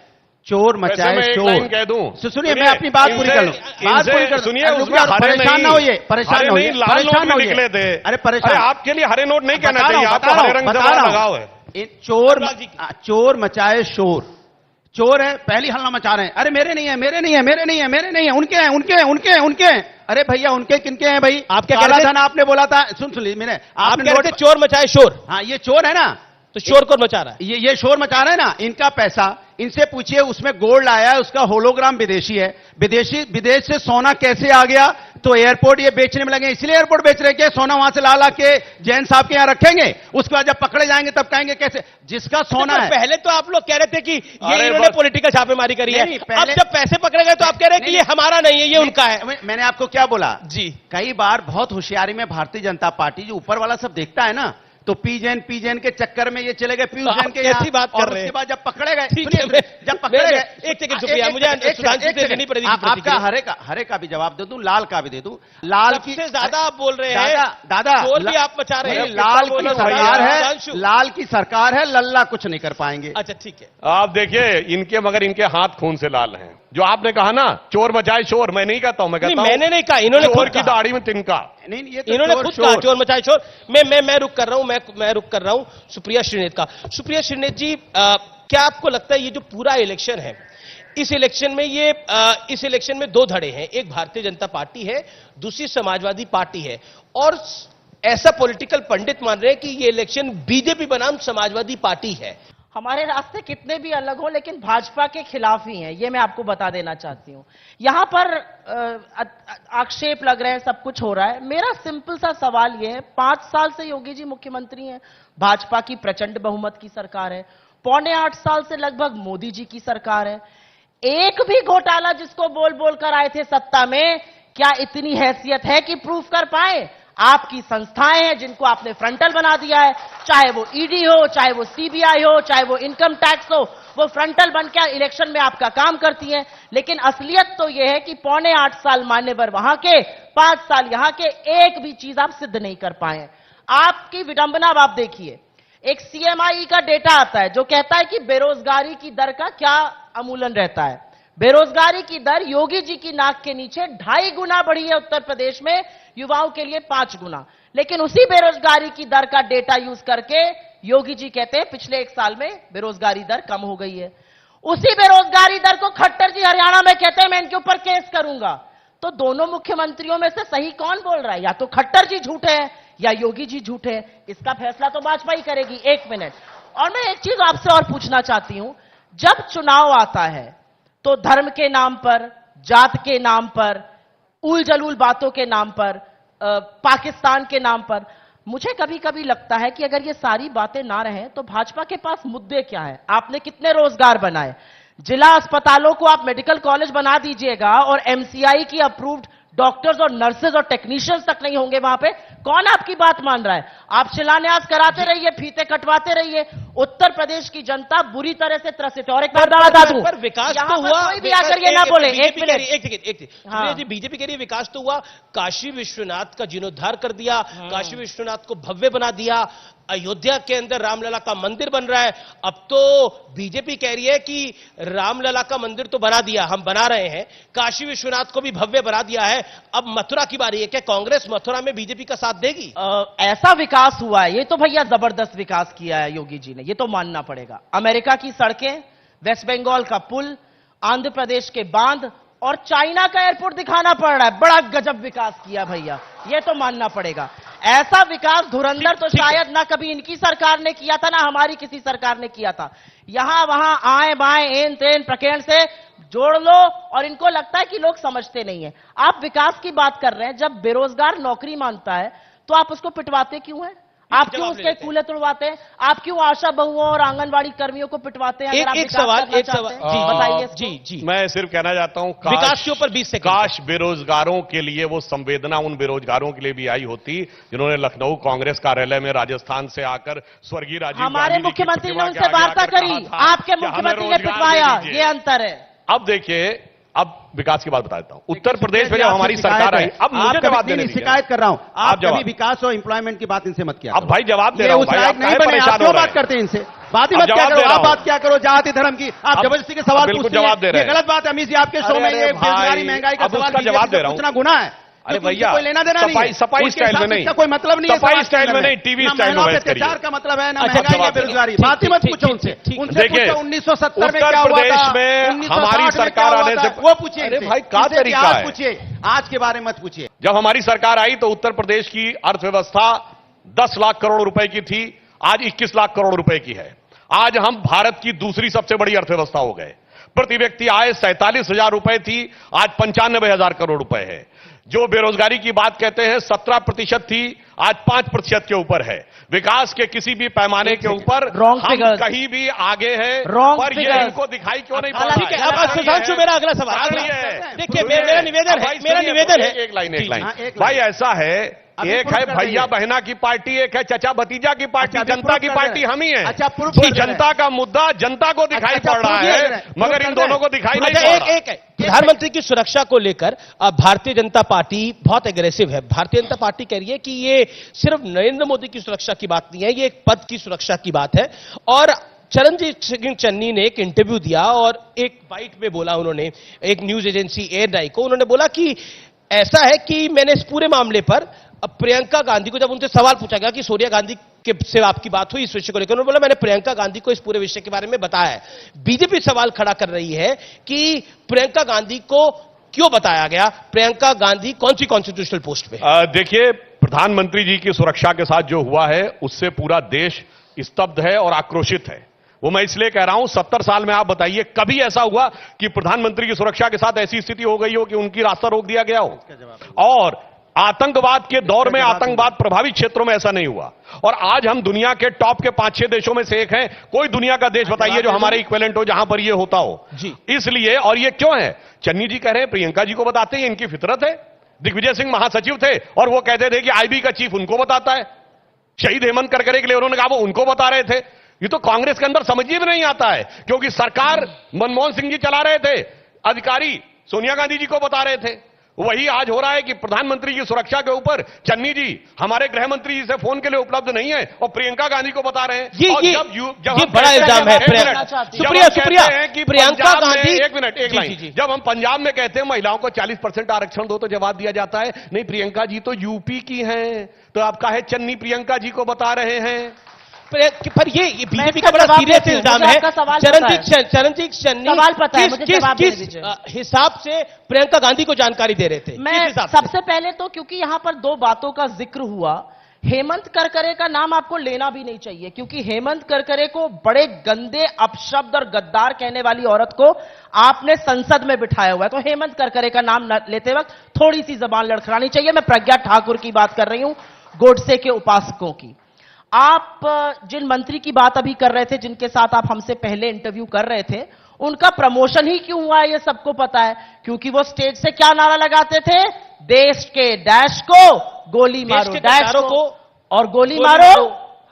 चोर वैसे मचाए मैं एक शोर। लाइन कह दूं। सुनिए, मैं अपनी बात पूरी कर लूं। बात पूरी कर सुनिए, अरे उसमें रुक जाओ, हरे परेशान नहीं, ना होइए, परेशान हरे ना होइए, नहीं, लाल परेशान नोट ना भी होइए। निकले थे। अरे परेशान, अरे आपके लिए हरे नोट नहीं कहना बता रहा चाहिए, हूं, आपको बता रहा हरे हूं, रंग बता जवाब रहा हूं। लगाओ है। चोर मचाए शोर, चोर है, पहली हल्ला मचा रहे हैं। अरे मेरे नहीं है, मेरे नहीं है, मेरे नहीं है, मेरे नहीं है, उनके हैं, उनके हैं, उनके हैं, उनके हैं। अरे भैया, उनके किनके हैं भाई? आप क्या काला कह रहे थे? धन आपने बोला था। सुन लीजिए, मैंने आप आपने कह रहे थे नोट, चोर मचाए शोर, हाँ, ये चोर है ना, तो शोर कौन मचा रहा है? ये शोर मचा रहे हैं ना, इनका पैसा। इनसे पूछिए, उसमें गोल्ड आया है, उसका होलोग्राम विदेशी है। विदेश से सोना कैसे आ गया? तो एयरपोर्ट ये बेचने में लगे, इसलिए एयरपोर्ट बेच रहे हैं, सोना वहां से ला के जैन साहब के यहां रखेंगे, उसके बाद जब पकड़े जाएंगे तब कहेंगे कैसे? जिसका सोना तो है। पहले तो आप लोग कह रहे थे कि ये अरे इन्होंने बस- पॉलिटिकल छापेमारी करी है। नहीं, अब पहले- जब पैसे पकड़े गए तो आप कह रहे हैं कि नहीं, ये हमारा नहीं है, ये उनका है। मैंने आपको क्या बोला? जी, कई बार बहुत होशियारी में भारतीय जनता पार्टी जो ऊपर वाला सब देखता है ना, तो पी जैन के चक्कर में ये चले गए पीयूष तो जैन आप के कैसी यहाँ, बात कर और रहे हैं? उसके बाद जब पकड़े गए, ठीक सुनिए, है, सुनिए, जब पकड़े मैं- गए, एक सेकंड शुक्रिया, मुझे सुधांशु से ऋणी प्रदीप की आपका प्रतिक्रिया। हरे का भी जवाब दे दूं, लाल का भी दे दूं। लाल की सबसे ज्यादा आप बोल रहे हैं, दादा चोर भी आप मचा रहे हैं। नहीं, लाल की बोलो सरकार भैया, है, सुधांशु। लाल की सरकार है, लल्ला कुछ नहीं कर पाएंगे। अच्छा, ठीक है। आप देखिए, इनके मगर इनके हाथ खून से लाल हैं। जो आपने कहा ना, चोर मचाए शोर, मैं नहीं कहता हूं, मैं कहता नहीं, हूं मैंने नहीं कहा, इन्होंने चोर खुद की कहा। दाढ़ी में तिनका। नहीं, ये तो इन्होंने चोर, खुद कहा शोर। चोर मचाए शोर। मैं रुक कर रहा हूं, मैं रुक कर रहा हूं सुप्रिया श्रीनेत का। सुप्रिया श्रीनेत जी, क्या आपको लगता है ये जो पूरा इलेक्शन है, इस इलेक्शन में 2 धड़े हैं, एक भारतीय जनता पार्टी है, दूसरी समाजवादी पार्टी है, और ऐसा पॉलिटिकल पंडित मान रहे हैं कि ये इलेक्शन बीजेपी बनाम समाजवादी पार्टी है। हमारे रास्ते कितने भी अलग हो, लेकिन भाजपा के खिलाफ ही हैं, ये मैं आपको बता देना चाहती हूं। यहां पर आक्षेप लग रहे हैं, सब कुछ हो रहा है। मेरा सिंपल सा सवाल यह है, 5 साल से योगी जी मुख्यमंत्री हैं, भाजपा की प्रचंड बहुमत की सरकार है, पौने 8 साल से लगभग मोदी जी की सरकार है। एक भी घोटाला जिसको बोल बोल कर आए थे सत्ता में, क्या इतनी हैसियत है कि प्रूफ कर पाए? आपकी संस्थाएं हैं जिनको आपने फ्रंटल बना दिया है, चाहे वो ईडी हो, चाहे वो सीबीआई हो, चाहे वो इनकम टैक्स हो, वो फ्रंटल बनकर इलेक्शन में आपका काम करती हैं। लेकिन असलियत तो यह है कि पौने 8 साल मान्यवर वहां के, 5 साल यहां के, एक भी चीज आप सिद्ध नहीं कर पाए। आपकी विडंबना अब आप देखिए, एक सीएमआई का डेटा आता है जो कहता है कि बेरोजगारी की दर का क्या अमूलन रहता है। बेरोजगारी की दर योगी जी की नाक के नीचे 2.5 गुना बढ़ी है उत्तर प्रदेश में, युवाओं के लिए 5 गुना। लेकिन उसी बेरोजगारी की दर का डेटा यूज करके योगी जी कहते हैं पिछले 1 साल में बेरोजगारी दर कम हो गई है। उसी बेरोजगारी दर को खट्टर जी हरियाणा में कहते हैं मैं इनके ऊपर केस करूंगा। तो दोनों मुख्यमंत्रियों में से सही कौन बोल रहा है? या तो खट्टर जी झूठे हैं या योगी जी झूठे हैं। इसका फैसला तो भाजपा ही करेगी। 1 मिनट, और मैं एक चीज आपसे और पूछना चाहती हूं, जब चुनाव आता है तो धर्म के नाम पर, जात के नाम पर, उल जलूल बातों के नाम पर, पाकिस्तान के नाम पर, मुझे कभी कभी लगता है कि अगर ये सारी बातें ना रहें तो भाजपा के पास मुद्दे क्या है? आपने कितने रोजगार बनाए? जिला अस्पतालों को आप मेडिकल कॉलेज बना दीजिएगा और एमसीआई की अप्रूव्ड डॉक्टर्स और नर्सेज और टेक्नीशियंस तक नहीं होंगे वहां पे, कौन आपकी बात मान रहा है? आप शिलान्यास कराते रहिए, फीते कटवाते रहिए, उत्तर प्रदेश की जनता बुरी तरह से त्रसित है। और एक बात बता दूं, पर विकास तो हुआ, कोई भी आकर ये ना बोले। 1 मिनट, एक हाँ। जी, बीजेपी कह रही है विकास तो हुआ, काशी विश्वनाथ का जीर्णोद्धार कर दिया, काशी विश्वनाथ को भव्य बना दिया, अयोध्या के अंदर रामलला का मंदिर बन रहा है। अब तो बीजेपी कह रही है कि रामलला का मंदिर तो बना दिया, हम बना रहे हैं, काशी विश्वनाथ को भी भव्य बना दिया है, अब मथुरा की बारी है। क्या कांग्रेस मथुरा में बीजेपी का साथ देगी? ऐसा विकास हुआ है, ये तो भैया जबरदस्त विकास किया है योगी जी ने, ये तो मानना पड़ेगा। अमेरिका की सड़कें, वेस्ट बंगाल का पुल, आंध्र प्रदेश के बांध और चाइना का एयरपोर्ट दिखाना पड़ रहा है। बड़ा गजब विकास किया भैया, ये तो मानना पड़ेगा। ऐसा विकास धुरंधर तो शायद ना कभी इनकी सरकार ने किया था, ना हमारी किसी सरकार ने किया था। यहां वहां आए बाएं एन तेन प्रकरण से जोड़ लो और इनको लगता है कि लोग समझते नहीं है। आप विकास की बात कर रहे हैं, जब बेरोजगार नौकरी मांगता है तो आप उसको पिटवाते क्यों हैं? आप क्यों उसके कूले तुड़वाते हैं? आप क्यों आशा बहुओं और आंगनबाड़ी कर्मियों को पिटवाते हैं? एक सवाल बताइए। जी, मैं सिर्फ कहना चाहता हूं, विकास के ऊपर 20 सेकंड। काश बेरोजगारों के लिए वो संवेदना उन बेरोजगारों के लिए भी आई होती जिन्होंने लखनऊ कांग्रेस कार्यालय में राजस्थान से आकर स्वर्गीय राजीव हमारे गांधी जी की मुख्यमंत्री ने प्रतिमा उनसे के आगे वार्ता आकर करी, कहा था आपके कि हमें मुख्यमंत्री ने रोजगार पिटवाया, दे दीजिए। ये अंतर है। अब देखिए, अब विकास की बात बता देता हूं। उत्तर प्रदेश में जब हमारी सरकार आई, अब मुझे जवाब देने दीजिए। शिकायत कर रहा हूं, आप जवाब। कभी विकास और एम्प्लॉयमेंट की बात इनसे मत किया। अब भाई जवाब दे रहा हूं, भाई आप नहीं काहे बने, परेशान आप क्यों हो रहे बात हैं? करते हैं इनसे? बात ही अब मत क्या जवाब करो, दे रहा आप हूं। बात क्या करो, जाति धर्म की आप अब जबरदस्ती के सवाल बिल्कुल पूछते जवाब दे हैं। रहे ये हैं। गलत बात है अमीर जी, आपके शो में अरे ये भाई, बेरोजगारी महंगाई का अब सवाल उसका जवाब दे रहा हूं। पूछना गुनाह है। अरे भैया, कोई लेना देना नहीं है। सफाई उनके स्टाइल में साथ नहीं, इसका कोई मतलब नहीं है। सफाई समाज स्टाइल के में अंदर नहीं, टीवी ना स्टाइल में महिलाओं के बहस करिए। अत्याचार का मतलब है, ना अच्छा, महंगाई, ना जवाब दे। बेरोजगारी। ठीक, बात ही मत ठीक, पूछो ठीक, उनसे। ठीक, उनसे देखिए, पूछो 1970 में उत्तर क्या हुआ प्रदेश था, में 1960 हमारी में सरकार क्या हुआ आने से था, वो पूछिए अरे इनसे। भाई, क्या इनसे तरीका इतिहास है? पूछिए, आज के बारे में मत पूछिए। जब हमारी सरकार आई तो उत्तर प्रदेश की अर्थव्यवस्था 10 लाख करोड़ रुपए की थी, आज 21 लाख करोड़ रुपए की है। आज हम भारत की दूसरी सबसे बड़ी अर्थव्यवस्था हो गए। प्रति व्यक्ति आय 47,000 रुपए थी, आज 95,000 करोड़ रुपए है। जो बेरोजगारी की बात कहते हैं 17% थी, आज 5% के ऊपर है। विकास के किसी भी पैमाने के ऊपर Wrong हम figures. कहीं भी आगे हैं, Wrong पर ये figures. इनको दिखाई क्यों नहीं पड़ रहा ठीक है, अब सुधांशु मेरा अगला सवाल। देखिए, मेरा निवेदन है, मेरा निवेदन है। एक लाइन हाँ, एक भाई, लाइन। ऐसा है, अभी एक प्रूफ है कर भैया देंगे। बहना की पार्टी, एक है चचा भतीजा की पार्टी, अच्छा, अभी जनता प्रूफ की कर पार्टी दे रहे हम ही हैं। अच्छा, प्रूफ कि कर दे रहे जनता का मुद्दा जनता को दिखाई अच्छा, पड़ रहा प्रूफ कर दे है, रहे हैं। मगर प्रूफ इन कर दोनों दे। को दिखाई नहीं अच्छा, पड़ रहा। एक प्रधानमंत्री की सुरक्षा को लेकर अब भारतीय जनता पार्टी बहुत एग्रेसिव है। भारतीय जनता पार्टी कह रही है कि ये सिर्फ नरेंद्र मोदी की सुरक्षा की बात नहीं है, ये एक पद की सुरक्षा की बात है। और चरणजीत सिंह चन्नी ने एक इंटरव्यू दिया और एक बाइट में बोला उन्होंने, एक न्यूज एजेंसी एयरनाई को, उन्होंने बोला कि ऐसा है कि मैंने इस पूरे मामले पर अब प्रियंका गांधी को, जब उनसे सवाल पूछा गया कि सोनिया गांधी के से आपकी बात हुई इस विषय को लेकर, उन्होंने बोला मैंने प्रियंका गांधी को इस पूरे विषय के बारे में बताया है। बीजेपी सवाल खड़ा कर रही है कि प्रियंका गांधी को क्यों बताया गया, प्रियंका गांधी कौन सी कॉन्स्टिट्यूशनल पोस्ट पे? देखिए, प्रधानमंत्री जी की सुरक्षा के साथ जो हुआ है उससे पूरा देश स्तब्ध है और आक्रोशित है। वो मैं इसलिए कह रहा हूं, 70 साल में आप बताइए कभी ऐसा हुआ कि प्रधानमंत्री की सुरक्षा के साथ ऐसी स्थिति हो गई हो कि उनकी रास्ता रोक दिया गया हो? और आतंकवाद के दौर में आतंकवाद प्रभावित क्षेत्रों में ऐसा नहीं हुआ। और आज हम दुनिया के टॉप के 5-6 देशों में से एक हैं। कोई दुनिया का देश बताइए जो हमारे इक्विवेलेंट हो जहां पर ये होता हो जी। इसलिए, और ये क्यों है, चन्नी जी कह रहे हैं प्रियंका जी को बताते हैं, इनकी फितरत है। दिग्विजय सिंह महासचिव थे और वो कहते थे कि आईबी का चीफ उनको बताता है। शहीद हेमंत करकरे के लिए उन्होंने कहा वो उनको बता रहे थे। ये तो कांग्रेस के अंदर समझ ही नहीं आता है, क्योंकि सरकार मनमोहन सिंह जी चला रहे थे, अधिकारी सोनिया गांधी जी को बता रहे थे। वही आज हो रहा है कि प्रधानमंत्री की सुरक्षा के ऊपर चन्नी जी हमारे गृह मंत्री जी से फोन के लिए उपलब्ध नहीं है और प्रियंका गांधी को बता रहे हैं। और ये बड़ा इल्जाम है। सुप्रिया कि प्रियंका गांधी, एक मिनट, एक लाइन, जब हम पंजाब में कहते हैं महिलाओं को 40% आरक्षण दो तो जवाब दिया जाता है नहीं प्रियंका जी तो यूपी की हैं, तो आप काहे चन्नी प्रियंका जी को बता रहे हैं। पर ये बीजेपी का बड़ा सीरियस इल्जाम है। चरणजीत चन्नी सवाल पता है, मुझे जवाब दे दीजिए। किस हिसाब से प्रियंका गांधी को जानकारी दे रहे थे? मैं सबसे पहले तो, क्योंकि यहां पर दो बातों का जिक्र हुआ, हेमंत करकरे का नाम आपको लेना भी नहीं चाहिए, क्योंकि हेमंत करकरे को बड़े गंदे अपशब्द और गद्दार कहने वाली औरत को आपने संसद में बिठाया हुआ है। तो हेमंत करकरे का नाम लेते वक्त थोड़ी सी जबान लड़खड़ानी चाहिए। मैं प्रज्ञा ठाकुर की बात कर रही हूं, गोडसे के उपासकों की। आप जिन मंत्री की बात अभी कर रहे थे, जिनके साथ आप हमसे पहले इंटरव्यू कर रहे थे, उनका प्रमोशन ही क्यों हुआ है ये सबको पता है, क्योंकि वो स्टेज से क्या नारा लगाते थे, देश के डैश को गोली मारो, डैश को और गोली मारो।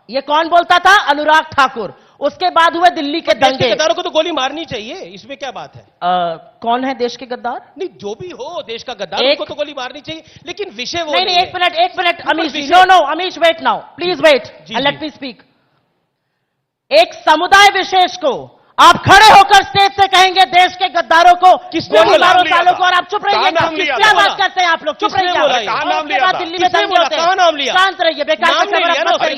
ये कौन बोलता था? अनुराग ठाकुर। उसके बाद हुए दिल्ली के दंगे। गद्दारों को तो गोली मारनी चाहिए, इसमें क्या बात है? कौन है देश के गद्दार? नहीं, जो भी हो देश का गद्दार, उनको तो गोली मारनी चाहिए, लेकिन विषय वो नहीं, एक minute Amish ji, no Amish, wait now, please wait and let me speak. एक समुदाय विशेष को आप खड़े होकर स्टेज से कहेंगे देश के गद्दारों को गोली मारो सालों को, और आप चुप रहिए। क्या बात करते हैं आप लोग? चुप रहिए। दिल्ली में दंगे होते हैं, शांत रहिए, बेकार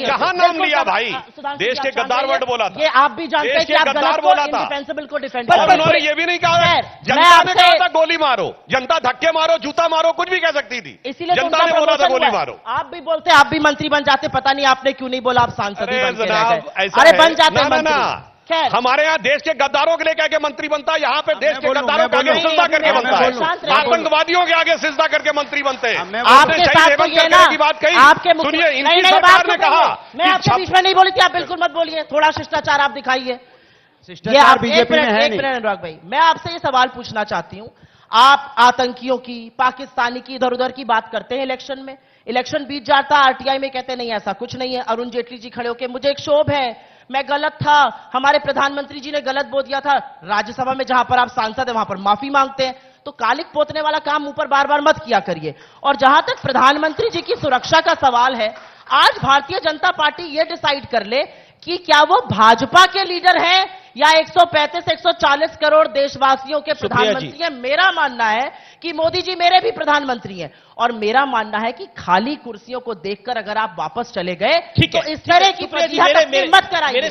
कहां नाम लिया भाई? देश के गद्दार वर्ड बोला था। ये आप भी जानते हैं कि आप गलत को, इंडिफेंसिबल को डिफेंड कर रहे हैं। ये भी नहीं कहा जनता ने कहा था गोली मारो, जनता धक्के मारो, जूता मारो, कुछ भी कह सकती थी, इसीलिए जनता ने बोला था गोली मारो। आप भी बोलते, आप भी मंत्री बन जाते, पता नहीं आपने क्यों नहीं बोला, आप सांसद ही बन के रह गए। अरे बन जाते मंत्री। हमारे यहाँ देश के गद्दारों के लिए कह के मंत्री बनता है, यहाँ पे देश के गद्दारों के आगे सिजदा करके बनता है, आतंकवादियों के आगे सिजदा करके मंत्री बनते हैं। आपने शहीद हेमंत करकरे की बात कही, आपके सुनिए, इनकी सरकार ने कहा। मैं आपके बीच में नहीं बोली थी, आप बिल्कुल मत बोलिए, थोड़ा शिष्टाचार आप दिखाइए। शिष्टाचार बीजेपी में है नहीं। अनुराग भाई, मैं आपसे ये सवाल पूछना चाहती हूँ, आप आतंकियों की, पाकिस्तानी की, इधर उधर की बात करते हैं इलेक्शन में, इलेक्शन बीत जाता, आरटीआई में कहते नहीं ऐसा कुछ नहीं है, अरुण जेटली जी खड़े होकर मुझे एक क्षोभ है, मैं गलत था, हमारे प्रधानमंत्री जी ने गलत बोल दिया था, राज्यसभा में जहां पर आप सांसद हैं वहां पर माफी मांगते हैं। तो कालिक पोतने वाला काम ऊपर बार बार मत किया करिए। और जहां तक प्रधानमंत्री जी की सुरक्षा का सवाल है, आज भारतीय जनता पार्टी यह डिसाइड कर ले कि क्या वो भाजपा के लीडर हैं या 135-140 करोड़ देशवासियों के प्रधानमंत्री हैं। मेरा मानना है कि मोदी जी मेरे भी प्रधानमंत्री हैं, और मेरा मानना है कि खाली कुर्सियों को देखकर अगर आप वापस चले गए तो इस तरह की फजीहत मत कराइए। ये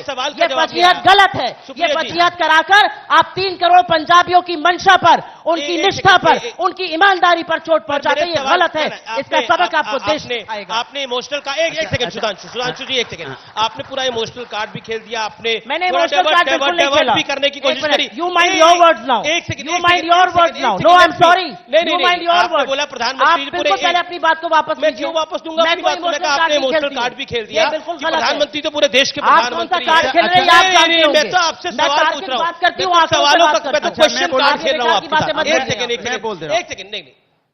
फजीहत गलत है। ये फजीहत कराकर आप 3 करोड़ पंजाबियों की मंशा पर, उनकी निष्ठा पर, उनकी ईमानदारी पर चोट पहुंचाते हैं, ये गलत है। इसका सबक आपको देश सिखाएगा। आपने इमोशनल का एक सेकंड, सुधांशु जी एक सेकंड, आपने पूरा इमोशनल कार्ड भी खेल दिया, आपने मैंने इमोशनल कार्ड डाइवर्ट भी करने की कोशिश करी। You mind your words now, you mind your words now. No I am sorry, you mind your words. बोला प्रधानमंत्री बिल्कुल पहले अपनी बात को वापस मैं क्यों वापस दूंगा अपनी बात को? आपने इमोशनल कार्ड भी खेल दिया, प्रधानमंत्री तो पूरे देश के प्रधानमंत्री हैं। मैं तो आपसे सवाल पूछ रहा हूँ, सवालों का मैं तो क्वेश्चन कार्ड खेल रहा हूँ आपके साथ। एक सेकंड, नहीं,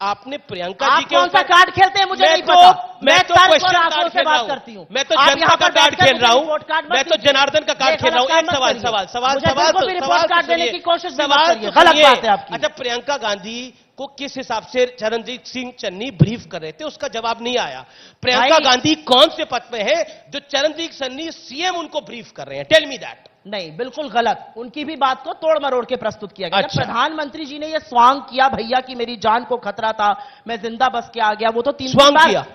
आपने प्रियंका जी के कौन सा कार्ड खेलते हैं मुझे नहीं पता। मैं तो क्वेश्चन कार्ड खेल रहा हूँ, मैं तो जनता का कार्ड खेल रहा हूँ, मैं तो जनार्दन का कार्ड खेल रहा हूँ। एक सवाल कार्ड देने की कोशिश, सवाल गलत बात है आपकी। अच्छा, प्रियंका गांधी को किस हिसाब से चरणजीत सिंह चन्नी ब्रीफ कर रहे थे, उसका जवाब नहीं आया। प्रियंका गांधी कौन से पद पे है जो चरणजीत चन्नी सीएम उनको ब्रीफ कर रहे हैं? Tell me that. नहीं, बिल्कुल गलत। उनकी भी बात को तोड़ मरोड़ के प्रस्तुत किया गया। अच्छा। प्रधानमंत्री जी ने यह स्वांग किया भैया कि मेरी जान को खतरा था, मैं जिंदा बस के आ गया, वो तो 3 स्वांग किया।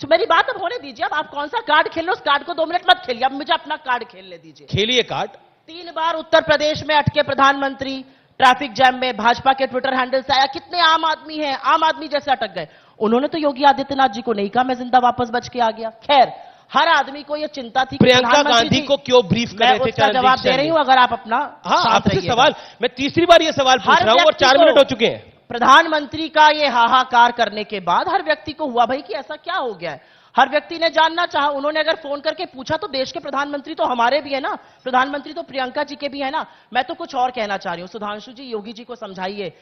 मेरी बात अब होने दीजिए। अब आप कौन सा कार्ड खेल लो, उस कार्ड को 2 मिनट मत खेलिए, अब मुझे अपना कार्ड खेलने दीजिए। खेलिए कार्ड। 3 बार उत्तर प्रदेश में अटके प्रधानमंत्री, ट्रैफिक जैम में, भाजपा के ट्विटर हैंडल से आया, कितने आम आदमी हैं, आम आदमी जैसे अटक गए। उन्होंने तो योगी आदित्यनाथ जी को नहीं कहा मैं जिंदा वापस बच के आ गया। खैर, हर आदमी को यह चिंता थी प्रियंका गांधी को क्यों ब्रीफ कर रहे थे? उसका जवाब दे रही हूं, अगर आप अपना आपसे सवाल, मैं तीसरी बार यह सवाल पूछ रहा हूं और 4 मिनट हो चुके हैं। प्रधानमंत्री का ये हाहाकार करने के बाद हर व्यक्ति को हुआ भाई कि ऐसा क्या हो गया है। हर व्यक्ति ने जानना चाहा। उन्होंने अगर फोन करके पूछा तो देश के प्रधानमंत्री तो हमारे भी है ना, प्रधानमंत्री तो प्रियंका जी के भी है ना। मैं तो कुछ और कहना चाह रही हूं, सुधांशु जी योगी जी को समझाइए,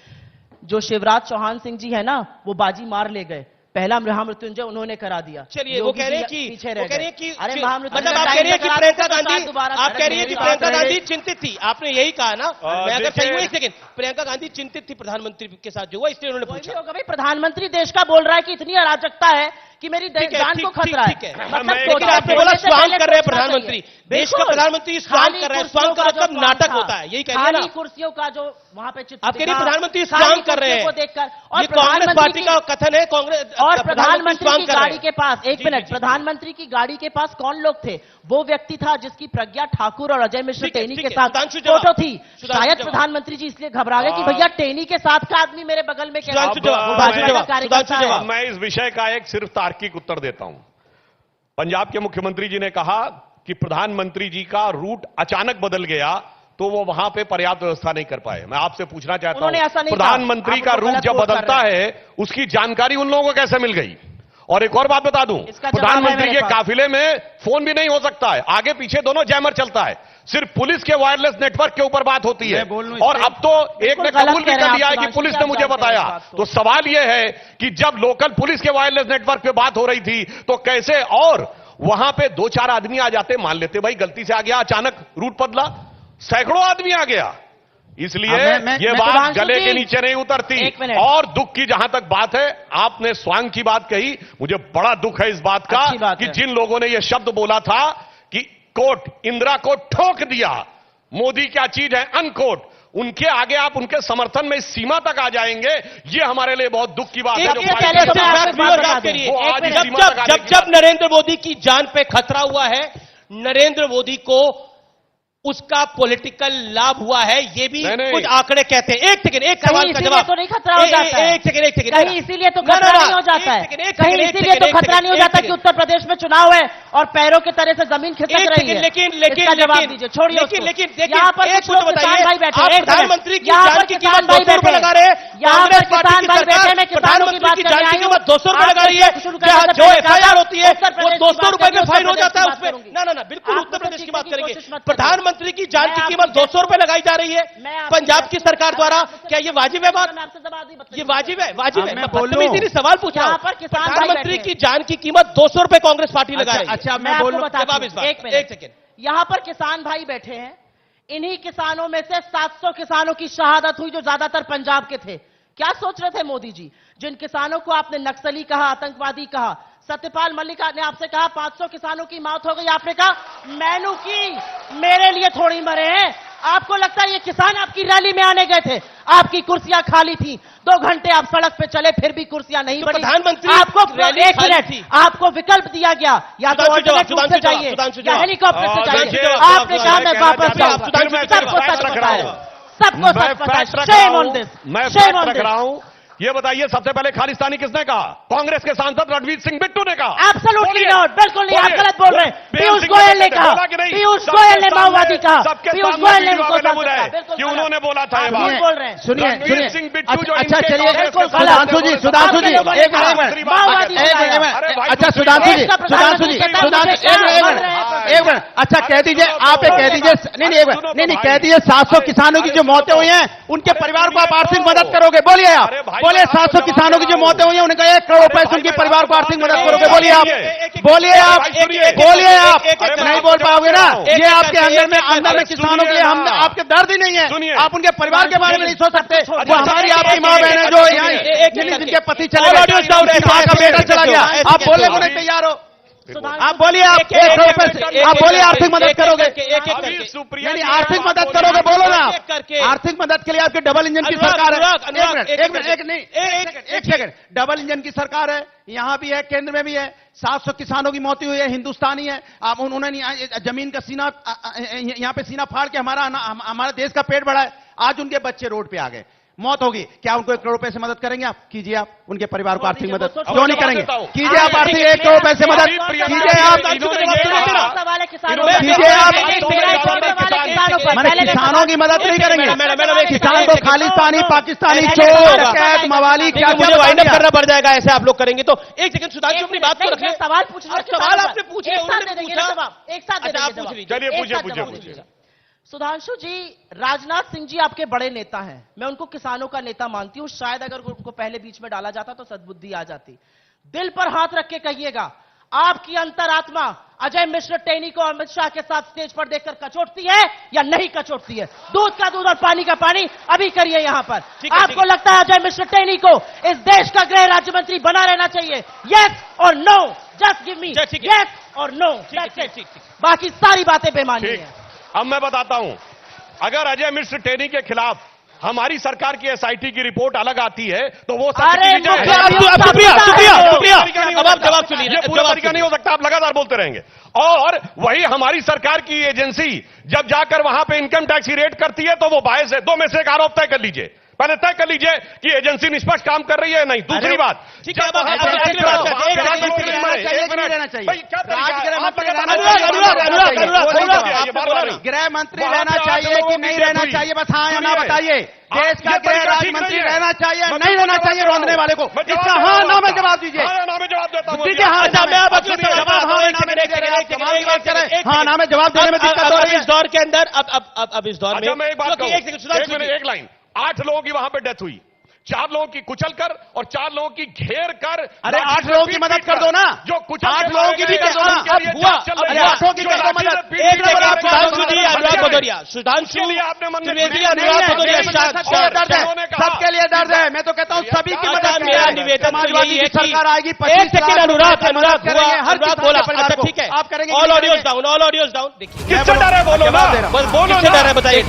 जो शिवराज चौहान सिंह जी है ना वो बाजी मार ले गए, पहला महामृत्युंजय उन्होंने करा दिया। चलिए वो कह रहे हैं कि पीछे रह गए। अरे मतलब आप कह रहे हैं कि प्रियंका गांधी, आप कह रही हैं कि प्रियंका गांधी चिंतित थी, आपने यही कहा ना। मैं अगर सही हूं, एक सेकंड, प्रियंका गांधी चिंतित थी प्रधानमंत्री के साथ जो हुआ, इसलिए उन्होंने पूछा होगा। भाई प्रधानमंत्री देश का बोल रहा है कि इतनी अराजकता है कि मेरी जान को खतरा है। मतलब आपने बोला स्वांग कर रहे हैं प्रधानमंत्री, देश का प्रधानमंत्री स्वांग कर रहे हैं। स्वांग का मतलब नाटक होता है, यही कह रहे हैं ना। कुर्सियों का जो वहां पे चित्र, आप कह रही प्रधानमंत्री स्वांग कर रहे हैं, और ये कांग्रेस पार्टी का कथन है। कांग्रेस और प्रधानमंत्री की गाड़ी के पास, एक मिनट, प्रधानमंत्री की गाड़ी के पास कौन लोग थे? वो व्यक्ति था जिसकी प्रज्ञा ठाकुर और अजय मिश्र टेनी के साथ फोटो थी। शायद प्रधानमंत्री जी इसलिए घबरा गए कि भैया टेनी के साथ का आदमी मेरे बगल में क्या। मैं इस विषय का एक सिर्फ तार्किक उत्तर देता हूं। पंजाब के मुख्यमंत्री जी ने कहा कि प्रधानमंत्री जी का रूट अचानक बदल गया तो वो वहां पे पर्याप्त व्यवस्था नहीं कर पाए। मैं आपसे पूछना चाहता हूं, प्रधानमंत्री का रूट जब बदलता है उसकी जानकारी उन लोगों को कैसे मिल गई? और एक और बात बता दूं, प्रधानमंत्री के काफिले में फोन भी नहीं हो सकता है, आगे पीछे दोनों जैमर चलता है, सिर्फ पुलिस के वायरलेस नेटवर्क के ऊपर बात होती है। और अब तो एक ने कबूल भी कर लिया है कि पुलिस ने मुझे बताया। तो सवाल यह है कि जब लोकल पुलिस के वायरलेस नेटवर्क पे बात हो रही थी तो कैसे, और वहां पे 2-4 आदमी आ जाते, मान लेते भाई गलती से आ गया, अचानक रूट बदला, सैकड़ों आदमी आ गया। इसलिए ये बात गले के नीचे नहीं उतरती। और दुख की जहां तक बात है, आपने स्वांग की बात कही, मुझे बड़ा दुख है इस बात का कि जिन लोगों ने यह शब्द बोला था कि कोर्ट, इंदिरा को ठोक दिया, मोदी क्या चीज है अनकोट, उनके आगे आप उनके समर्थन में इस सीमा तक आ जाएंगे, ये हमारे लिए बहुत दुख की बात है। जब नरेंद्र मोदी की जान पे खतरा हुआ है, नरेंद्र मोदी को उसका पॉलिटिकल लाभ हुआ है, ये भी कुछ आंकड़े कहते हैं। एक सेकंड, एक सवाल का जवाब। तो नहीं खतरा हो जाता है। एक सेकंड, कहीं इसीलिए तो खतरा नहीं हो जाता है, कहीं इसीलिए तो खतरा नहीं हो जाता कि उत्तर प्रदेश में चुनाव है और पैरों की तरह से जमीन खिसक रही है। लेकिन जवाब दीजिए, छोड़िए। लेकिन यहाँ पर कुछ लोग किसान भाई बैठे हैं, प्रधानमंत्री की जान की कीमत 200 रुपए लगा रहे हैं, यहाँ पर किसान भाई बैठे, मैं किसानों की बात की जान की कीमत 200 रुपए लगा रही है। जो FIR होती है वो 200 रुपए में फाइन हो जाता है उसमें। ना बिल्कुल उत्तर प्रदेश की बात करेंगे। प्रधानमंत्री की जान की कीमत 200 रुपए लगाई जा रही है पंजाब की सरकार द्वारा, क्या ये वाजिब है बात? ये वाजिब है, वाजिब है। मैं बदतमीजी सवाल पूछ रहा हूं। प्रधानमंत्री की जान की कीमत 200 रुपए कांग्रेस पार्टी लगा रही है। अच्छा, मैं बोलूं, जवाब इस बात। एक सेकंड, यहां पर किसान भाई बैठे हैं, इन्हीं किसानों में से 700 किसानों की शहादत हुई जो ज्यादातर पंजाब के थे। क्या सोच रहे थे मोदी जी? जिन किसानों को आपने नक्सली कहा, आतंकवादी कहा, सत्यपाल मलिक ने आपसे कहा 500 किसानों की मौत हो गई, आपने कहा मैनू की, मेरे लिए थोड़ी मरे हैं। आपको लगता है ये किसान आपकी रैली में आने गए थे? आपकी कुर्सियां खाली थी, 2 घंटे आप सड़क पे चले फिर भी कुर्सियां नहीं बढ़ी। प्रधानमंत्री आपको एक मिनट, आपको विकल्प दिया गया, या तो ऑल्टरनेट रूट से जाइए या हेलीकॉप्टर से जाइए। आपने कहा मैं वापस जाऊंगा। सबको सच पता है, सबको सच पता है। शेम ऑन दिस, मैं फैक्ट रख रहा हूं। ये बताइए, सबसे पहले खालिस्तानी किसने कहा? कांग्रेस के सांसद रणवीर सिंह बिट्टू ने कहा। एब्सोल्युटली नॉट, बिल्कुल नहीं, आप गलत बोल रहे हैं। पीयूष गोयल ने कहा, पीयूष गोयल ने माओवादी कहा, पीयूष गोयल ने कि उन्होंने बोला था ये बात। बोल रहे हैं, सुनिए सिंह बिट्टू जो अच्छा चलिए, सुधांशु जी एक मिनट, अच्छा सुधांशु जी एक मिनट, अच्छा कह दीजिए, आप कह दीजिए, नहीं कह दीजिए 700 किसानों की जो मौतें हुई हैं उनके परिवार को आप आर्थिक मदद करोगे? बोलिए आप, बोलिए 700 किसानों की जो मौतें हुई हैं उनका 1 करोड़ रुपए से उनके परिवार को आर्थिक मदद करोगे? बोलिए आप, बोलिए आप, बोलिए आप, नहीं बोल पाओगे ना? ये आपके अंदर में किसानों के लिए हम आपके दर्द ही नहीं है, आप उनके परिवार के बारे में नहीं सोच सकते। वो हमारी आपकी माँ बहन है जो यहाँ जिनके पति चले गए, माँ का बेटा चला गया, आप बोलने को नहीं तैयार हो? आप बोलिए, आप 1 करोड़ रुपए, आप बोलिए आर्थिक मदद करोगे? यानी आर्थिक मदद करोगे, बोलो ना आप। आर्थिक मदद के लिए आपके डबल इंजन की सरकार है। एक सेकंड, डबल इंजन की सरकार है, यहां भी है, केंद्र में भी है। 700 किसानों की मौत हुई है, हिंदुस्तानी है। आप उन्होंने जमीन का सीना, यहाँ पे सीना फाड़ के हमारा देश का पेट बढ़ा है। आज उनके बच्चे रोड पे आ गए। मौत होगी, क्या उनको 1 करोड़ रुपए से मदद करेंगे आप? कीजिए आप उनके परिवार को आर्थिक मदद, वो क्यों नहीं जवाब करेंगे? देता हूं। कीजिए आप आर्थिक 1 करोड़ रुपए से मदद कीजिए आप। मैंने किसानों की मदद नहीं करेंगे। किसान को खालिस्तानी, पाकिस्तानी, चोर, डकैत, मवाली क्या मुझे वाइंड अप करना पड़ जाएगा ऐसे आप लोग करेंगे तो। एक सेकंड सुधांशु, अपनी बात को रखिए। सवाल पूछना, सवाल आपने पूछे, उन्होंने पूछा। एक साथ अच्छा, आप पूछ लीजिए। चलिए पूछिए। सुधांशु जी, राजनाथ सिंह जी आपके बड़े नेता हैं, मैं उनको किसानों का नेता मानती हूं। शायद अगर उनको पहले बीच में डाला जाता तो सद्बुद्धि आ जाती। दिल पर हाथ रख के कहिएगा, आपकी अंतरात्मा अजय मिश्र टेनी को अमित शाह के साथ स्टेज पर देखकर कचोटती है या नहीं कचोटती है? दूध का दूध और पानी का पानी अभी करिए यहां पर। आपको लगता है अजय मिश्र टेनी को इस देश का गृह राज्य मंत्री बना रहना चाहिए? यस और no, just give me yes और नो। बाकी सारी बातें बेमानी है। अब मैं बताता हूं, अगर अजय मिश्र टेनी के खिलाफ हमारी सरकार की एसआईटी की रिपोर्ट अलग आती है तो वो अरे जवाब सुनिए। ये पूरा तरीका नहीं हो सकता, आप लगातार बोलते रहेंगे। और वही हमारी सरकार की एजेंसी जब जाकर वहां पे इनकम टैक्स की रेड करती है तो वो बायस है। 2 में से एक आरोप तय कर लीजिए, पहले तय कर लीजिए कि एजेंसी निष्पक्ष काम कर रही है नहीं। दूसरी बात, गृह मंत्री रहना चाहिए कि नहीं रहना चाहिए? बस हाँ या ना बताइए। देश का गृह राज्य मंत्री रहना चाहिए नहीं रहना चाहिए? रोंदने वाले को इसका हाँ ना में जवाब दीजिए। हाँ ना में जवाब देता हूं। दीजिए हाँ ना में जवाब देने में दिक्कत हो रही है इस दौर के अंदर। अब इस दौर में अच्छा, मैं एक बात कहूं, एक एक लाइन, 8 लोगों की वहां पे डेथ हुई, 4 लोगों की कुचल कर और 4 लोगों की घेर कर। अरे 8 लोगों की मदद कर दो ना, जो कुछ 8 लोगों की भी कर दो ना। अब हुआ, अरे 8 लोगों की कर दो मदद। एक नंबर आप सुधांशु जी, अनुराग भदौरिया, सुधांशु आपने मन त्रिवेदी, अनुराग भदौरिया, सबके लिए दर्द है। मैं तो कहता हूँ सभी की मदद। मेरा निवेदन तो यही है कि सरकार आएगी, 1 सेकंड अनुराग बोला। अच्छा ठीक है, आप करेंगे। All audios down, all audios down. देखिए किससे डर है? बोलो ना, बस बोलो किससे डर है बताइए।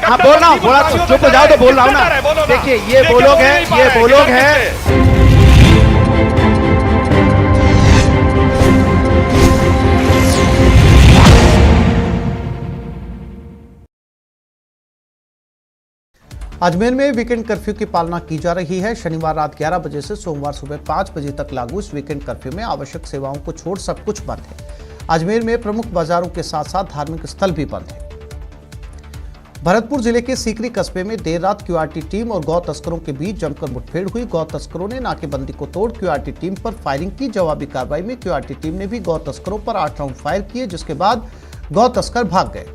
हाँ बोल रहा हूँ, थोड़ा चुप हो जाओ तो बोल रहा हूँ ना। देखिए ये वो लोग हैं, ये वो लोग हैं। अजमेर में वीकेंड कर्फ्यू की पालना की जा रही है। शनिवार रात 11 बजे से सोमवार सुबह 5 बजे तक लागू इस वीकेंड कर्फ्यू में आवश्यक सेवाओं को छोड़ सब कुछ बंद है। अजमेर में प्रमुख बाजारों के साथ साथ धार्मिक स्थल भी बंद है। भरतपुर जिले के सीकरी कस्बे में देर रात क्यूआरटी टीम और गौ तस्करों के बीच जमकर मुठभेड़ हुई। गौ तस्करों ने नाकेबंदी को तोड़ क्यूआरटी टीम पर फायरिंग की। जवाबी कार्रवाई में क्यूआरटी टीम ने भी गौ तस्करों पर 8 राउंड फायर किए, जिसके बाद गौ तस्कर भाग गए।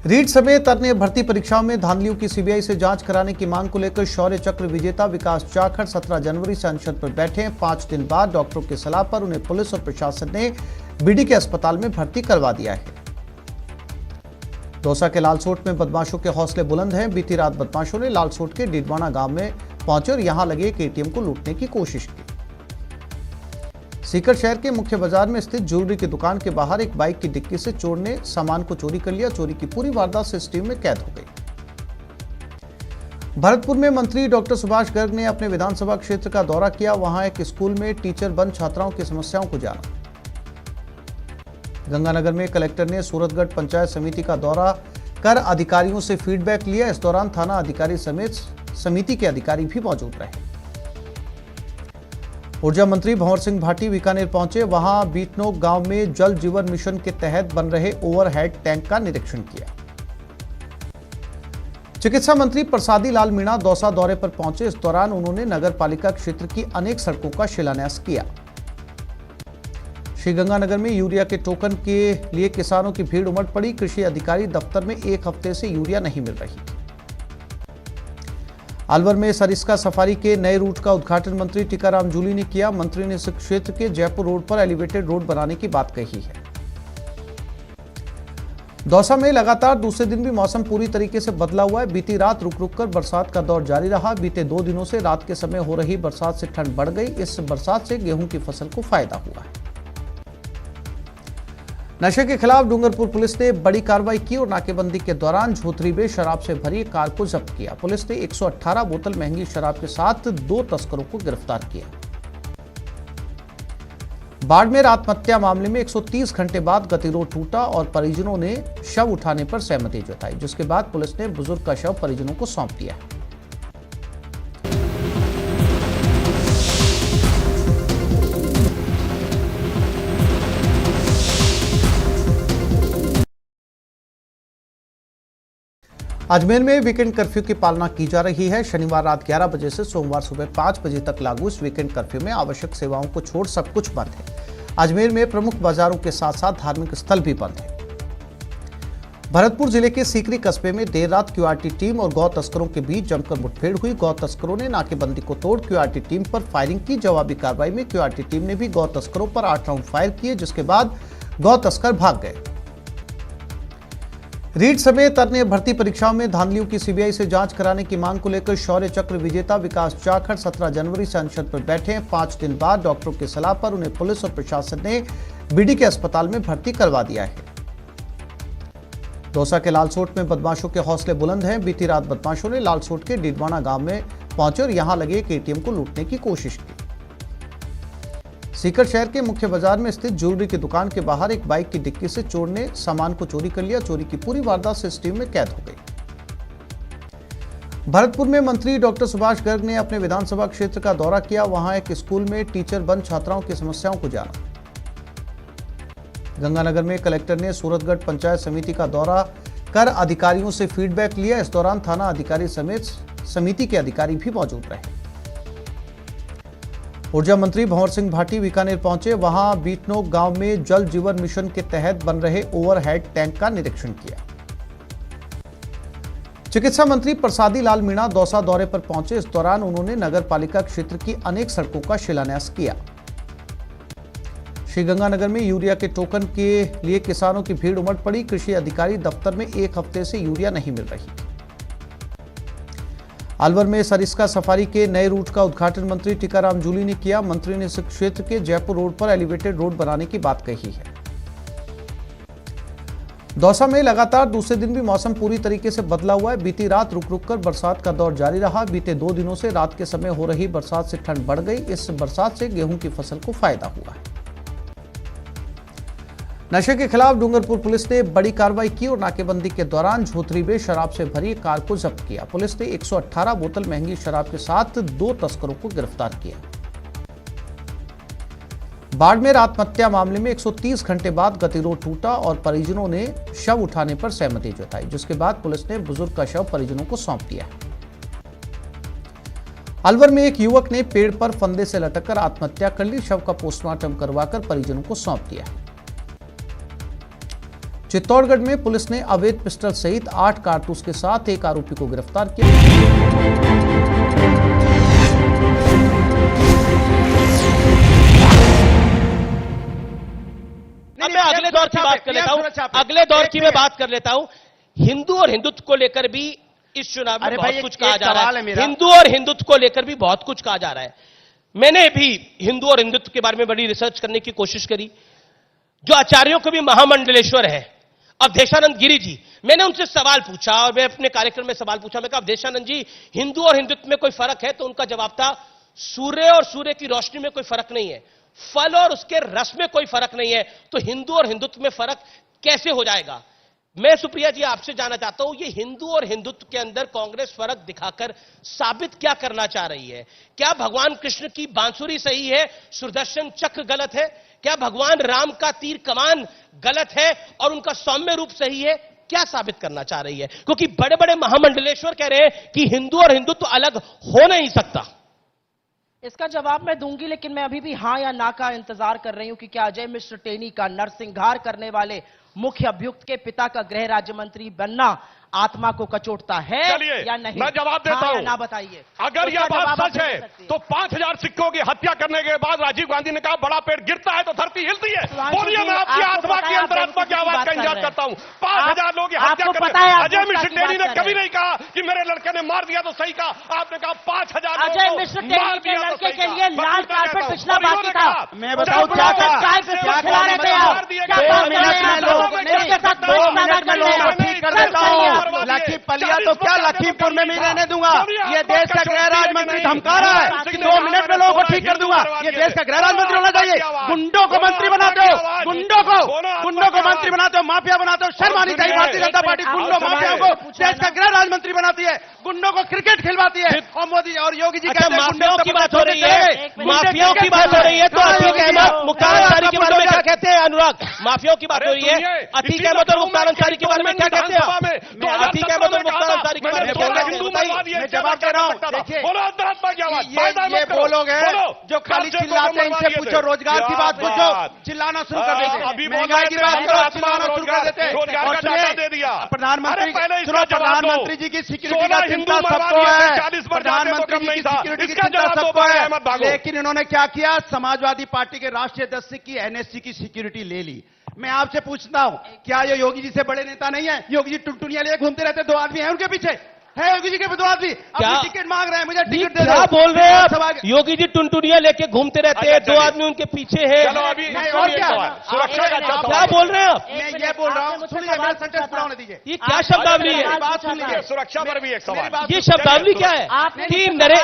रीट समेत अन्य भर्ती परीक्षाओं में धांधलियों की सीबीआई से जांच कराने की मांग को लेकर शौर्य चक्र विजेता विकास जाखड़ 17 जनवरी से अनशन पर बैठे हैं। 5 दिन बाद डॉक्टरों की सलाह पर उन्हें पुलिस और प्रशासन ने बीडी के अस्पताल में भर्ती करवा दिया है। दौसा के लालसोट में बदमाशों के हौसले बुलंद हैं। बीती रात बदमाशों ने लालसोट के डीडवाना गांव में पहुंचे और यहां लगे एक एटीएम को लूटने की कोशिश की। सीकर शहर के मुख्य बाजार में स्थित ज्वेलरी की दुकान के बाहर एक बाइक की डिक्की से चोर ने सामान को चोरी कर लिया। चोरी की पूरी वारदात सीसीटीवी में कैद हो गई। भरतपुर में मंत्री डॉक्टर सुभाष गर्ग ने अपने विधानसभा क्षेत्र का दौरा किया। वहां एक स्कूल में टीचर बंद छात्राओं की समस्याओं को जाना। गंगानगर में कलेक्टर ने सूरतगढ़ पंचायत समिति का दौरा कर अधिकारियों से फीडबैक लिया। इस दौरान थाना अधिकारी समेत समिति के अधिकारी भी मौजूद रहे। ऊर्जा मंत्री भंवर सिंह भाटी बीकानेर पहुंचे। वहां बीटनोक गांव में जल जीवन मिशन के तहत बन रहे ओवरहेड टैंक का निरीक्षण किया। चिकित्सा मंत्री प्रसादी लाल मीणा दौसा दौरे पर पहुंचे। इस दौरान उन्होंने नगर पालिका क्षेत्र की अनेक सड़कों का शिलान्यास किया। श्रीगंगानगर में यूरिया के टोकन के लिए किसानों की भीड़ उमड़ पड़ी। कृषि अधिकारी दफ्तर में 1 हफ्ते से यूरिया नहीं मिल रही। अलवर में सरिस्का सफारी के नए रूट का उद्घाटन मंत्री टीकाराम जूली ने किया। मंत्री ने इस क्षेत्र के जयपुर रोड पर एलिवेटेड रोड बनाने की बात कही है। दौसा में लगातार दूसरे दिन भी मौसम पूरी तरीके से बदला हुआ है। बीती रात रुक रुक कर बरसात का दौर जारी रहा। बीते 2 दिनों से रात के समय हो रही बरसात से ठंड बढ़ गई। इस बरसात से गेहूं की फसल को फायदा हुआ है। नशे के खिलाफ डूंगरपुर पुलिस ने बड़ी कार्रवाई की और नाकेबंदी के दौरान झोथरी में शराब से भरी कार को जब्त किया। पुलिस ने 118 बोतल महंगी शराब के साथ 2 तस्करों को गिरफ्तार किया। बाड़मेर आत्महत्या मामले में 130 घंटे बाद गतिरोध टूटा और परिजनों ने शव उठाने पर सहमति जताई, जिसके बाद पुलिस ने बुजुर्ग का शव परिजनों को सौंप दिया। अजमेर में वीकेंड कर्फ्यू की पालना की जा रही है। शनिवार रात 11 बजे से सोमवार सुबह 5 बजे तक लागू इस वीकेंड कर्फ्यू में आवश्यक सेवाओं को छोड़ सब कुछ बंद है। अजमेर में प्रमुख बाजारों के साथ साथ धार्मिक स्थल भी बंद है। भरतपुर जिले के सीकरी कस्बे में देर रात क्यूआरटी टीम और गौ तस्करों के बीच जमकर मुठभेड़ हुई। गौ तस्करों ने नाकेबंदी को तोड़ क्यूआरटी टीम पर फायरिंग की। जवाबी कार्रवाई में क्यूआरटी टीम ने भी गौ तस्करों पर 8 राउंड फायर किए, जिसके बाद गौ तस्कर भाग गए। रीट समेत अन्य भर्ती परीक्षाओं में धांधलियों की सीबीआई से जांच कराने की मांग को लेकर शौर्य चक्र विजेता विकास जाखड़ 17 जनवरी से अनशन पर बैठे हैं। 5 दिन बाद डॉक्टरों की सलाह पर उन्हें पुलिस और प्रशासन ने बीडी के अस्पताल में भर्ती करवा दिया है। दौसा के लालसोट में बदमाशों के हौसले बुलंद हैं। बीती रात बदमाशों ने लालसोट के डीडवाना गांव में पहुंचे और यहां लगे एक एटीएम को लूटने की कोशिश की। सीकर शहर के मुख्य बाजार में स्थित ज्वेलरी की दुकान के बाहर एक बाइक की डिक्की से चोर ने सामान को चोरी कर लिया। चोरी की पूरी वारदात सीसीटीवी में कैद हो गई। भरतपुर में मंत्री डॉक्टर सुभाष गर्ग ने अपने विधानसभा क्षेत्र का दौरा किया। वहां एक स्कूल में टीचर बंद छात्राओं की समस्याओं को जाना। गंगानगर में कलेक्टर ने सूरतगढ़ पंचायत समिति का दौरा कर अधिकारियों से फीडबैक लिया। इस दौरान थाना अधिकारी समेत समिति के अधिकारी भी मौजूद रहे। ऊर्जा मंत्री भंवर सिंह भाटी बीकानेर पहुंचे। वहां बीटनोक गांव में जल जीवन मिशन के तहत बन रहे ओवरहेड टैंक का निरीक्षण किया। चिकित्सा मंत्री प्रसादी लाल मीणा दौसा दौरे पर पहुंचे। इस दौरान उन्होंने नगर पालिका क्षेत्र की अनेक सड़कों का शिलान्यास किया। श्रीगंगानगर में यूरिया के टोकन के लिए किसानों की भीड़ उमड़ पड़ी। कृषि अधिकारी दफ्तर में 1 हफ्ते से यूरिया नहीं मिल रही। अलवर में सरिस्का सफारी के नए रूट का उद्घाटन मंत्री टीकाराम जूली ने किया। मंत्री ने इस क्षेत्र के जयपुर रोड पर एलिवेटेड रोड बनाने की बात कही है। दौसा में लगातार दूसरे दिन भी मौसम पूरी तरीके से बदला हुआ है। बीती रात रुक रुक कर बरसात का दौर जारी रहा। बीते 2 दिनों से रात के समय हो रही बरसात से ठंड बढ़ गई। इस बरसात से गेहूं की फसल को फायदा हुआ है। नशे के खिलाफ डूंगरपुर पुलिस ने बड़ी कार्रवाई की और नाकेबंदी के दौरान झोतरी में शराब से भरी कार को जब्त किया। पुलिस ने 118 बोतल महंगी शराब के साथ 2 तस्करों को गिरफ्तार किया। बाड़मेर आत्महत्या मामले में 130 घंटे बाद गतिरोध टूटा और परिजनों ने शव उठाने पर सहमति जताई, जिसके बाद पुलिस ने बुजुर्ग का शव परिजनों को सौंप दिया। अलवर में एक युवक ने पेड़ पर फंदे से लटककर आत्महत्या कर ली। शव का पोस्टमार्टम करवाकर परिजनों को सौंप दिया। चित्तौड़गढ़ में पुलिस ने अवैध पिस्टल सहित 8 कारतूस के साथ एक आरोपी को गिरफ्तार किया। अब मैं अगले दौर की बात कर लेता हूं। अगले दौर की मैं बात कर लेता हूं। हिंदू और हिंदुत्व को लेकर भी इस चुनाव में बहुत कुछ कहा जा रहा है। हिंदू और हिंदुत्व को लेकर भी बहुत कुछ कहा जा रहा है। मैंने भी हिंदू और हिंदुत्व के बारे में बड़ी रिसर्च करने की कोशिश करी। जो आचार्यों को भी महामंडलेश्वर है अवधेशानंद गिरी जी, मैंने उनसे सवाल पूछा और मैं अपने कार्यक्रम में सवाल पूछा। मैं कहा अवधेशानंद जी, हिंदू और हिंदुत्व में कोई फर्क है? तो उनका जवाब था सूर्य और सूर्य की रोशनी में कोई फर्क नहीं है, फल और उसके रस में कोई फर्क नहीं है, तो हिंदू और हिंदुत्व में फर्क कैसे हो जाएगा? मैं सुप्रिया जी आपसे जानना चाहता हूं, ये हिंदू और हिंदुत्व के अंदर कांग्रेस फर्क दिखाकर साबित क्या करना चाह रही है? क्या भगवान कृष्ण की बांसुरी सही है, सुदर्शन चक्र गलत है? क्या भगवान राम का तीर कमान गलत है और उनका सौम्य रूप सही है? क्या साबित करना चाह रही है? क्योंकि बड़े बड़े महामंडलेश्वर कह रहे हैं कि हिंदू और हिंदुत्व अलग हो नहीं सकता। इसका जवाब मैं दूंगी, लेकिन मैं अभी भी हां या ना का इंतजार कर रही हूं कि क्या अजय मिश्र टेनी का नरसिंहार करने वाले मुख्य अभियुक्त के पिता का गृह राज्य मंत्री बनना आत्मा को कचोटता है या नहीं? मैं जवाब देता हूं। ना बताइए। अगर यह बात सच है तो 5000 सिखों की हत्या करने के बाद राजीव गांधी ने कहा बड़ा पेड़ गिरता है तो धरती हिलती है। बोलिए, मैं आपकी आत्मा की अंतरात्मा की आवाज का इंतजार करता हूं। 5000 लोगों की हत्या करने अजय मिश्र टेनी ने कभी नहीं कहा कि मेरे लड़के ने मार दिया तो सही कहा। आपने कहा 5000 अजय मिश्र टेनी के लड़के के लिए लाल कार्पेट पिछला बाकी था। मैं बताऊं क्या था? लखी पलिया तो क्या लखीमपुर में नहीं रहने दूंगा। ये देश का गृह राज्य मंत्री धमका रहा है कि 2 मिनट में लोगों को ठीक कर दूंगा। ये देश का गृह राज्य मंत्री होना चाहिए। गुंडों गुंडों को मंत्री बनाते हो, गुंडों को मंत्री बनाते हो, माफिया बनाते हो। शर्म आनी चाहिए भारतीय जनता पार्टी गुंडों माफियाओं को देश का गृह राज्य मंत्री बनाती है, गुंडों को क्रिकेट खिलवाती है। और मोदी और योगी जी कहते हैं माफियाओं की बात हो रही है, माफियाओं की बात हो रही है, तो अतीक अहमद मुख्तार अंसारी के बारे में क्या कहते हैं? अनुराग, माफियाओं की बात हो रही है, अतीक अहमद और मुख्तार अंसारी के बारे में क्या कहते हैं? अतीक अहमद और मुख्तार अंसारी के बारे में क्या कहते हैं बताइए। मैं जवाब दे रहा हूं। ये वो लोग हैं जो खाली चिल्लाते हैं, इनसे पूछो, रोजगार की बात पूछो, चिल्लाना शुरू कर देते हैं, महंगाई की बात करो, चिल्लाना शुरू कर देते हैं। और सुनिए, प्रधानमंत्री जी की सिक्योरिटी का चिंता सबको है, प्रधानमंत्री जी की सिक्योरिटी की चिंता सबको है, लेकिन इन्होंने क्या किया, समाजवादी पार्टी के राष्ट्रीय अध्यक्ष की एनएससी की सिक्योरिटी ले ली। मैं आपसे पूछता हूं, क्या ये योगी जी से बड़े नेता नहीं है? योगी जी टुनटुनिया लिए घूमते रहते, 2 आदमी हैं उनके पीछे, है योगी जी के 2 आदमी, क्या टिकट मांग रहे हैं, मुझे टिकट दे दो। क्या बोल रहे हैं आप? योगी जी टुनटुनिया लेके घूमते रहते हैं, 2 आदमी उनके पीछे है। और क्या सुरक्षा का क्या बोल रहे हैं आप? मैं ये बोल रहा हूं, सुनिए, मेरा सेंटेंस पूरा होने दीजिए। ये क्या शब्दावली है? बात सुन लीजिए, सुरक्षा पर भी एक सवाल। ये शब्दावली क्या है कि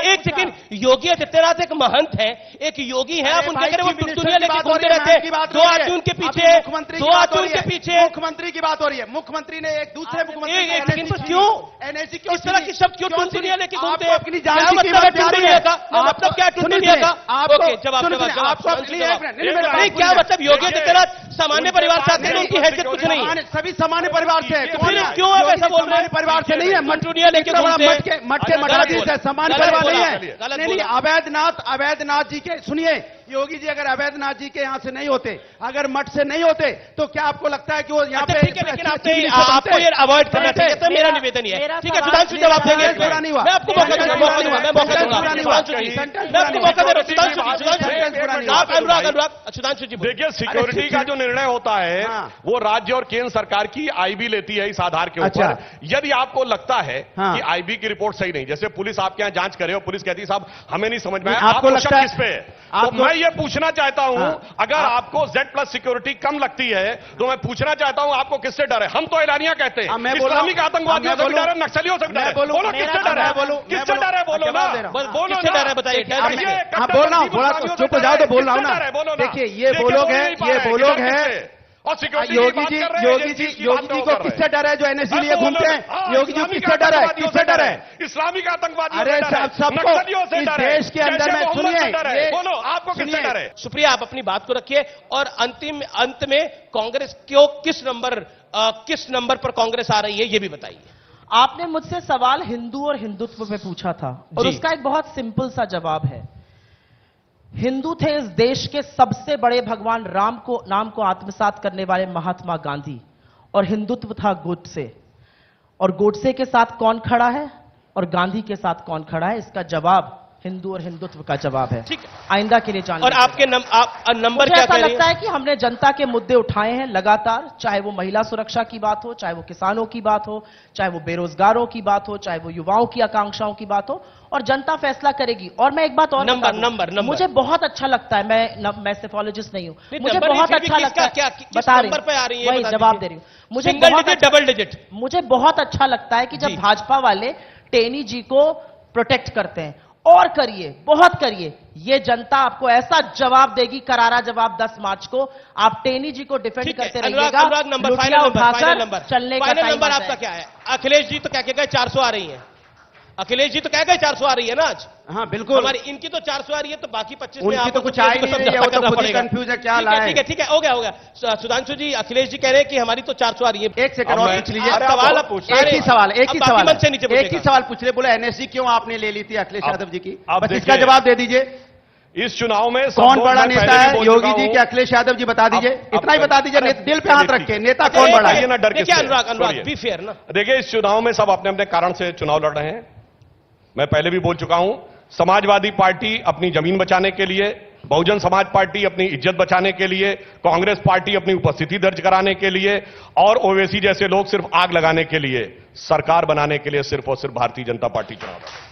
एक सेकंड, योगी आदित्यनाथ एक महंत है, एक योगी है, आप उनके वो टुनटुनिया लेके घूमते रहते हैं, 2 आदमी उनके पीछे, 2 आदमी उनके पीछे। मुख्यमंत्री की बात हो रही है, मुख्यमंत्री ने एक दूसरे मुख्यमंत्री एक सेकंड पर क्यों एनएससी क्यों, इस तरह की शब्द क्यों टुनटुनिया लेके घूमते हैं? अपनी जान क्या की मतलब है कीमत प्यारी टुनटुनिया है? का? मतलब क्या टुनटुनिया का? ओके, जवाब नहीं, क्या मतलब योगी आदित्यनाथ सामान्य परिवार से आते हैं, उनकी हैसियत कुछ नहीं है। सभी सामान्य परिवार से है, फिर क्यों आप ऐसा बोल रहे हैं? परिवार से नहीं है, टुनटुनिया लेके घूमते हैं, मटके मठाधीश है, सामान्य परिवार नहीं है। नहीं, अवैधनाथ जी के, सुनिए, योगी जी अगर अवैधनाथ जी के यहाँ से नहीं होते, अगर मठ से नहीं होते, तो क्या आपको लगता है कि वो यहाँ पे? ठीक है, लेकिन आपको ये अवॉइड करना चाहिए, तो मेरा निवेदन है। ठीक है, सुधांशु जवाब देंगे। पूरा नहीं हुआ, मैं आपको मौका दूंगा, मैं मौका दूंगा। सुधांशु जी, मैं आपको मौका दे रहा हूं। सुधांशु, आप अनुराग, सुधांशु जी देखिए, सिक्योरिटी का जो निर्णय होता है वो राज्य और केंद्र सरकार की आईबी लेती है इस आधार के ऊपर। यदि आपको लगता है कि आईबी की रिपोर्ट सही नहीं, जैसे पुलिस आपके यहाँ जांच करे और पुलिस कहती है साहब हमें नहीं समझ में आया, आपको लगता है किस पे है? तो मैं ये पूछना चाहता हूं, अगर आपको Z+ सिक्योरिटी कम लगती है तो मैं पूछना चाहता हूं आपको किससे डर है? हम तो एलानिया कहते हैं, इस्लामिक आतंकवादियों से भी डर है, नक्सलियों से भी डर है। बोलो किससे डर है? किससे डर है? बोलो ना, बोलो किससे डर है, बताइए। बोल रहा हूं, चुप हो जाओ तो बोल रहा हूं ना। देखिए, ये वो लोग हैं और योगी जी को किससे डर है जो एनएससी लिए घूमते हैं? योगी जी किससे डर है? किससे डर है? इस्लामिक आतंकवादी। अरे सबको इस देश के अंदर में, सुनिए, बोलो आपको किससे डर है? सुप्रिया, आप अपनी बात को रखिए और अंत में कांग्रेस क्यों किस नंबर पर कांग्रेस आ रही है ये भी बताइए। आपने मुझसे सवाल हिंदू और हिंदुत्व पे पूछा था और उसका एक बहुत सिंपल सा जवाब है। हिंदू थे इस देश के सबसे बड़े भगवान राम को नाम को आत्मसात करने वाले महात्मा गांधी, और हिंदुत्व था गोडसे। और गोडसे के साथ कौन खड़ा है और गांधी के साथ कौन खड़ा है, इसका जवाब हिंदू और हिंदुत्व का जवाब है। ठीक, आइंदा के लिए जानना। और आपके नंबर क्या ऐसा लगता है कि हमने जनता के मुद्दे उठाए हैं लगातार, चाहे वो महिला सुरक्षा की बात हो, चाहे वो किसानों की बात हो, चाहे वो बेरोजगारों की बात हो, चाहे वो युवाओं की आकांक्षाओं की बात हो, और जनता फैसला करेगी। और मैं एक बात और नंबर मुझे बहुत अच्छा लगता है, मैं सेफोलॉजिस्ट नहीं हूं, मुझे बहुत अच्छा लगता है, बता रही हूं, वही जवाब दे रही हूं, मुझे डबल डिजिट, मुझे बहुत अच्छा लगता है कि जब भाजपा वाले टेनी जी को प्रोटेक्ट करते हैं। और करिए, बहुत करिए, ये जनता आपको ऐसा जवाब देगी, करारा जवाब 10 मार्च को। आप टेनी जी को डिफेंड करते रहिएगा। अनुराग, नंबर फाइनल नंबर आपका क्या है? अखिलेश जी तो क्या कह गए 400 आ रही है, अखिलेश जी तो कह गए 400 आ रही है ना आज? हाँ बिल्कुल, हमारी इनकी तो 400 आ रही है, तो बाकी 25 में आपको तो कुछ आई नहीं है, वो तो खुद ही कंफ्यूज है क्या लाए। ठीक है, हो गया। सुधांशु जी, अखिलेश जी कह रहे हैं कि हमारी तो 400 आ रही है। एक सेकंड और पूछ लीजिए सवाल, एक ही सवाल पूछ रहे, बोले एनएससी क्यों आपने ले ली थी अखिलेश यादव जी की, बस इसका जवाब दे दीजिए। इस चुनाव में कौन बड़ा नेता है, योगी जी के अखिलेश यादव जी? बता दीजिए, इतना ही बता दीजिए, दिल पे हाथ रख के, नेता कौन बड़ा है ना? डर के अनुराग बी फेयर ना। देखिए, इस चुनाव में सब अपने अपने कारण से चुनाव लड़ रहे हैं। मैं पहले भी बोल चुका हूं, समाजवादी पार्टी अपनी जमीन बचाने के लिए, बहुजन समाज पार्टी अपनी इज्जत बचाने के लिए, कांग्रेस पार्टी अपनी उपस्थिति दर्ज कराने के लिए, और ओवैसी जैसे लोग सिर्फ आग लगाने के लिए, सरकार बनाने के लिए सिर्फ और सिर्फ भारतीय जनता पार्टी चुनाव लड़।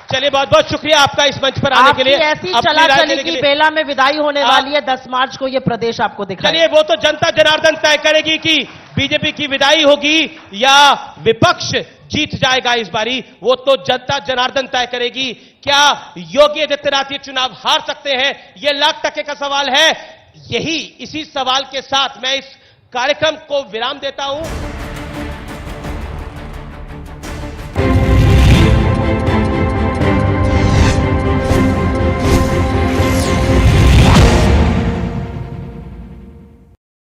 चलिए, बहुत बहुत शुक्रिया आपका इस मंच पर आने के लिए। ऐसी चला चली की बेला में विदाई होने वाली है 10 मार्च को, ये प्रदेश आपको दिखाई। चलिए, वो तो जनता जनार्दन तय करेगी कि बीजेपी की विदाई होगी या विपक्ष जीत जाएगा इस बारी, वो तो जनता जनार्दन तय करेगी। क्या योगी आदित्यनाथ ये चुनाव हार सकते हैं? ये लाख टके का सवाल है। इसी सवाल के साथ मैं इस कार्यक्रम को विराम देता हूं।